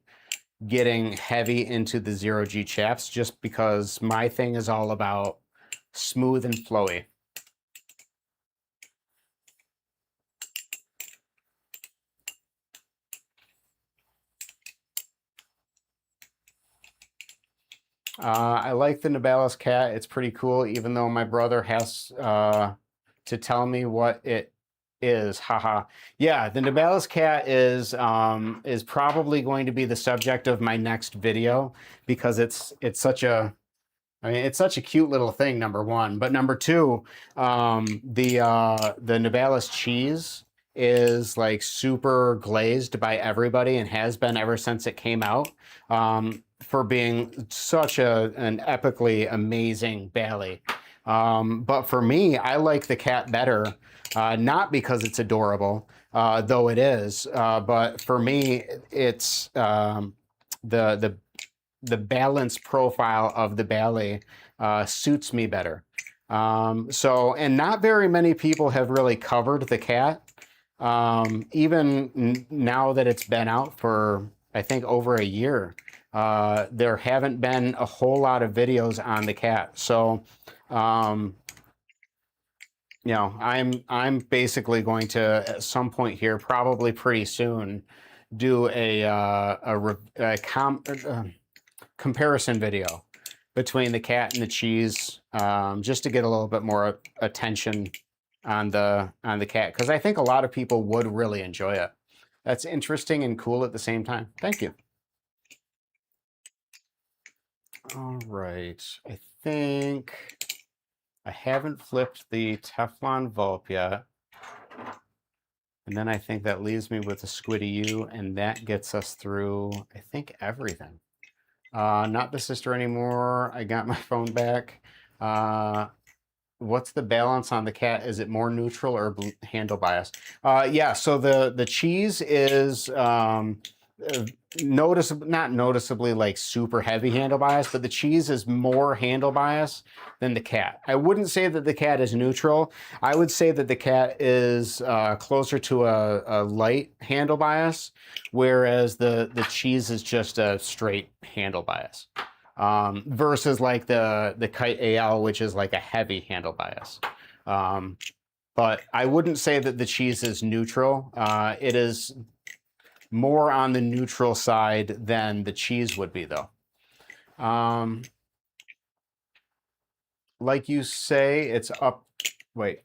getting heavy into the 0G chaps, just because my thing is all about smooth and flowy. I like the Nibalis cat. It's pretty cool, even though my brother has to tell me what it is. Haha. Yeah, the Nibalis cat is probably going to be the subject of my next video, because it's such a, I mean, it's such a cute little thing, number one. But number two, the Nibalis cheese is like super glazed by everybody and has been ever since it came out, for being such an epically amazing Bali. But for me, I like the cat better, not because it's adorable, though it is, but for me, it's the the balance profile of the Bali suits me better. And not very many people have really covered the cat. Even now that it's been out for, I think, over a year, there haven't been a whole lot of videos on the cat. So, I'm basically going to, at some point here, probably pretty soon, do a comparison video between the cat and the cheese, just to get a little bit more attention on the cat, because I think a lot of people would really enjoy it. That's interesting and cool at the same time. Thank you. All right, I think I haven't flipped the Teflon Vulp yet. And then I think that leaves me with the Squiddy U, and that gets us through, I think, everything. Not the sister anymore. I got my phone back. What's the balance on the cat? Is it more neutral or handle bias? Yeah, so the cheese is not noticeably like super heavy handle bias, but the cheese is more handle bias than the cat. I wouldn't say that the cat is neutral. I would say that the cat is closer to a light handle bias, whereas the cheese is just a straight handle bias. Versus like the Kite AL, which is like a heavy handle bias. But I wouldn't say that the cheese is neutral. It is more on the neutral side than the cheese would be, though. Like you say, it's up. Wait.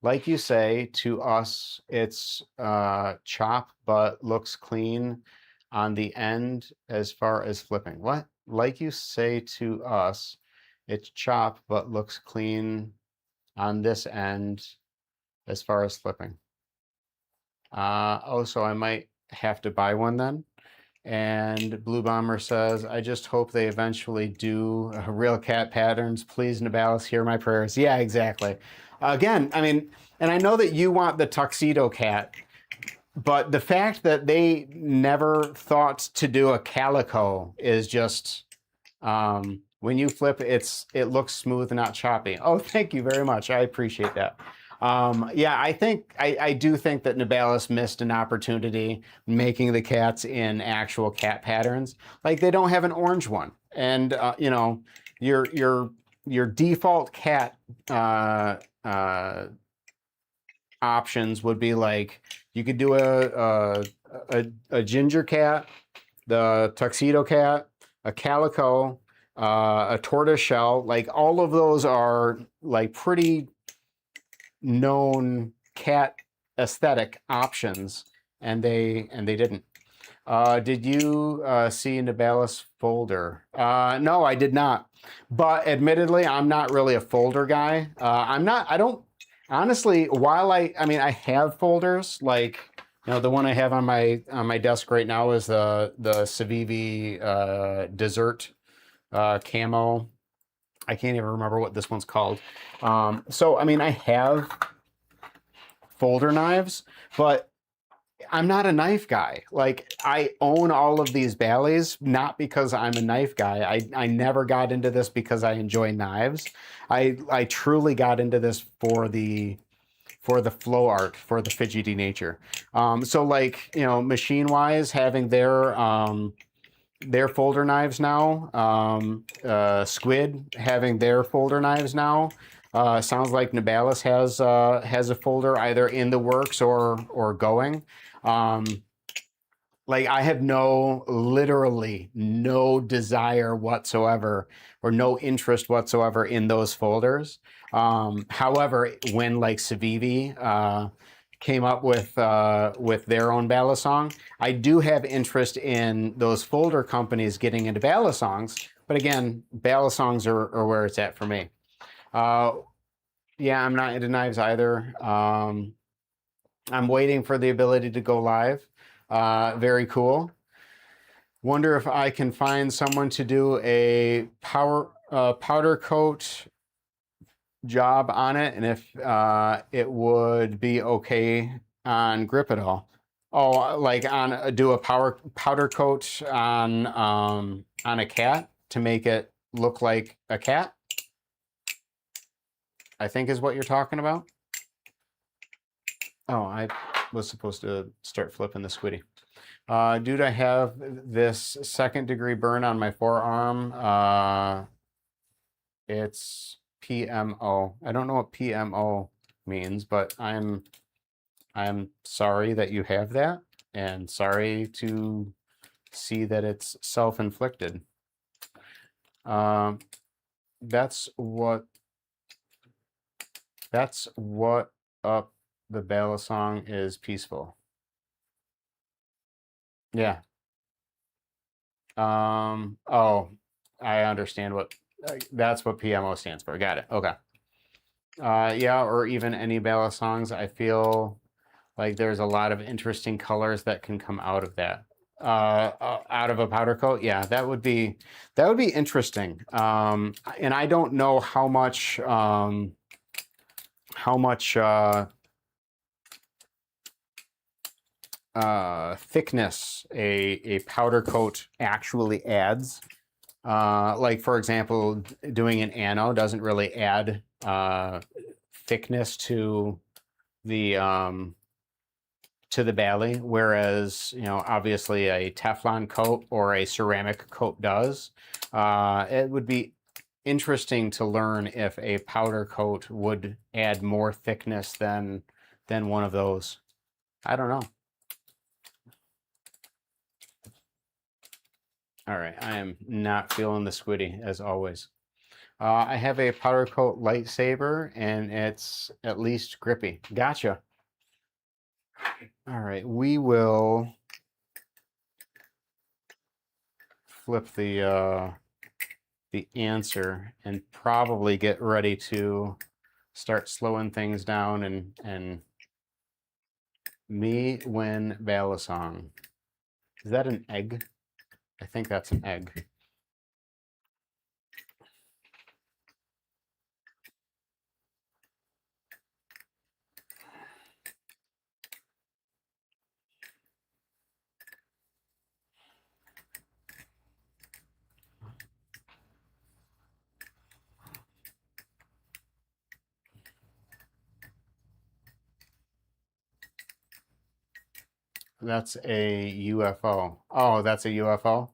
Like you say, to us, it's chop, but looks clean. on the end as far as flipping. What? Like you say to us, it's chopped but looks clean on this end as far as flipping. Oh, so I might have to buy one then. And Blue Bomber says, I just hope they eventually do real cat patterns. Please, Nabalis, hear my prayers. Yeah, exactly. Again, I mean, and I know that you want the tuxedo cat, but the fact that they never thought to do a calico is just, when you flip, it looks smooth and not choppy. Oh, thank you very much. I appreciate that. Yeah, I do think that Nibalis missed an opportunity making the cats in actual cat patterns. Like they don't have an orange one, and you know, your default cat options would be like you could do a ginger cat, the tuxedo cat, a calico, a tortoise shell. Like all of those are like pretty known cat aesthetic options, and they didn't. Did you see Nibalis folder? No, I did not. But admittedly, I'm not really a folder guy. I'm not. I don't honestly. While I mean, I have folders. Like you know, the one I have on my desk right now is the Civivi dessert camo. I can't even remember what this one's called. So I mean, I have folder knives, but I'm not a knife guy. Like I own all of these Ballys, not because I'm a knife guy. I never got into this because I enjoy knives. I truly got into this for the flow art, for the fidgety nature. So like, you know, machine wise, having their folder knives now, Squid having their folder knives now. Sounds like Nibalis has a folder either in the works or going. Like I have literally no desire whatsoever or no interest whatsoever in those folders. However, when like Civivi came up with their own balisong, I do have interest in those folder companies getting into balisongs. But again, balisongs are where it's at for me. Yeah, I'm not into knives either. I'm waiting for the ability to go live. Very cool. Wonder if I can find someone to do a powder coat job on it, and if it would be okay on grip at all. Oh, like do a powder coat on a cat to make it look like a cat, I think is what you're talking about. Oh, I was supposed to start flipping the squiddy. Dude, I have this 2nd degree burn on my forearm. It's PMO. I don't know what PMO means, but I'm sorry that you have that, and sorry to see that it's self-inflicted. That's what up the balisong is peaceful. Yeah. Oh, I understand that's what PMO stands for. Got it. Okay. Yeah, or even any balisongs. I feel like there's a lot of interesting colors that can come out of that. Out of a powder coat. Yeah, that would be interesting. And I don't know how much thickness a powder coat actually adds. Like for example, doing an ano doesn't really add thickness to the Bali, whereas you know obviously a Teflon coat or a ceramic coat does. It would be interesting to learn if a powder coat would add more thickness than one of those. I don't know. All right, I am not feeling the squiddy as always. I have a powder coat lightsaber and it's at least grippy. Gotcha. All right, we will flip the answer and probably get ready to start slowing things down and me win Balisong. Is that an egg? I think that's an egg. That's a UFO. Oh, that's a UFO?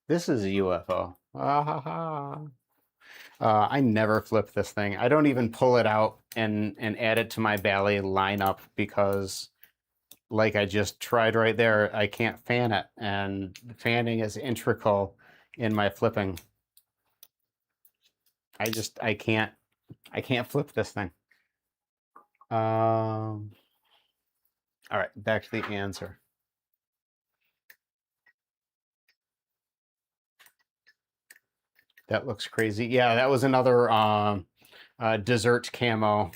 This is a UFO. Ah, ha, ha. I never flip this thing. I don't even pull it out and add it to my Bali lineup because, like I just tried right there, I can't fan it, and fanning is integral in my flipping. I can't flip this thing. All right, back to the answer. That looks crazy. Yeah, that was another dessert camo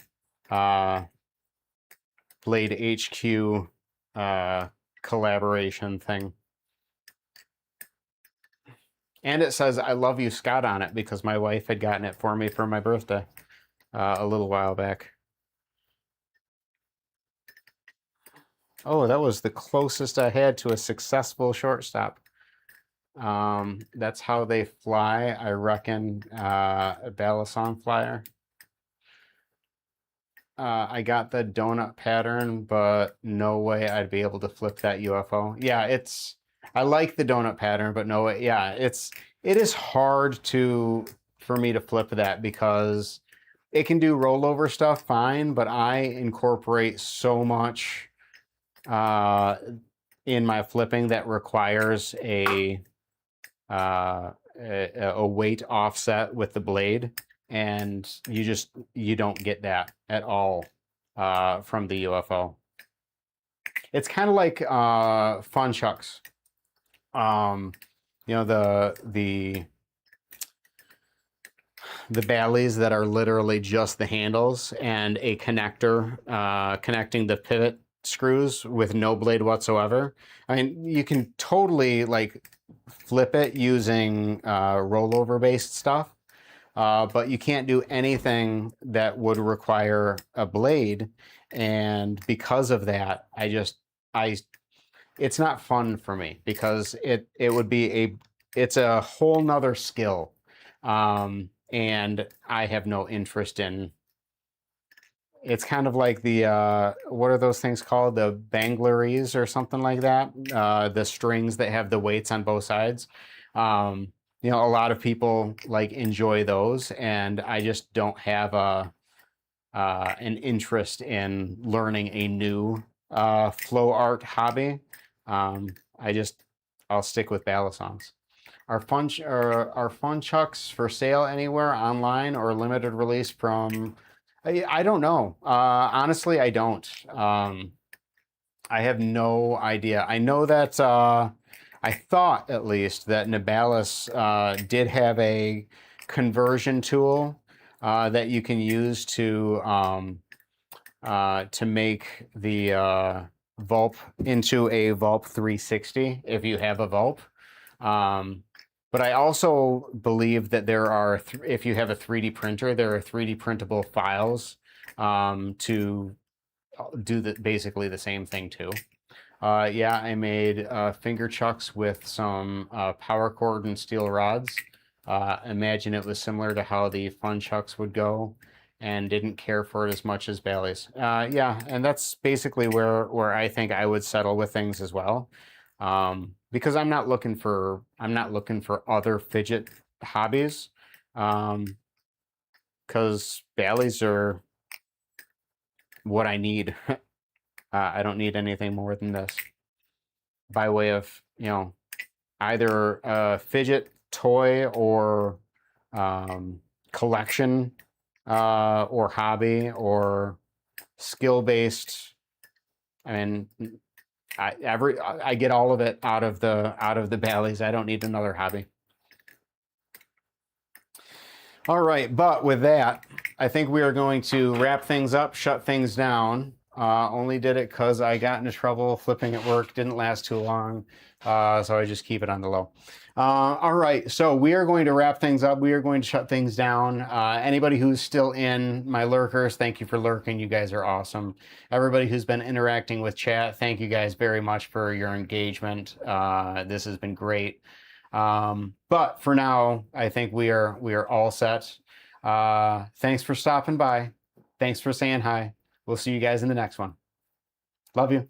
Blade HQ collaboration thing. And it says "I love you, Scott" on it because my wife had gotten it for me for my birthday a little while back. Oh, that was the closest I had to a successful shortstop. That's how they fly, I reckon, a Balisong flyer. I got the donut pattern, but no way I'd be able to flip that UFO. Yeah, I like the donut pattern, but no way. Yeah, it is hard for me to flip that because it can do rollover stuff fine, but I incorporate so much in my flipping that requires a weight offset with the blade, and you don't get that at all from the UFO. It's kind of like fun chucks. You know, the Balis that are literally just the handles and a connector connecting the pivot screws with no blade whatsoever. I mean, you can totally like flip it using rollover based stuff, but you can't do anything that would require a blade. And because of that, it's not fun for me because it would be it's a whole nother skill. And I have no interest in. It's kind of like the what are those things called? The bangleries or something like that. The strings that have the weights on both sides. You know, a lot of people like enjoy those, and I just don't have an interest in learning a new flow art hobby. I'll stick with Balisongs. Are fun chucks for sale anywhere online or limited release from? I don't know. Honestly, I don't. I have no idea. I know that I thought at least that Nibalis did have a conversion tool that you can use to make the Vulp into a Vulp 360 if you have a Vulp. But I also believe that there are, if you have a 3D printer, there are 3D printable files to do basically the same thing too. Yeah, I made finger chucks with some power cord and steel rods. Imagine it was similar to how the fun chucks would go, and didn't care for it as much as Bailey's. Yeah, and that's basically where I think I would settle with things as well. Because I'm not looking for other fidget hobbies. Because Bailey's are what I need. I don't need anything more than this by way of, you know, either a fidget toy or collection or hobby or skill-based. I mean, I get all of it out of the Baileys. I don't need another hobby. All right, but with that, I think we are going to wrap things up, shut things down. Only did it because I got into trouble flipping at work. Didn't last too long, so I just keep it on the low. All right, so we are going to wrap things up. We are going to shut things down. Anybody who's still in, my lurkers, thank you for lurking. You guys are awesome. Everybody who's been interacting with chat, thank you guys very much for your engagement. This has been great. But for now, I think we are all set. Thanks for stopping by. Thanks for saying hi. We'll see you guys in the next one. Love you.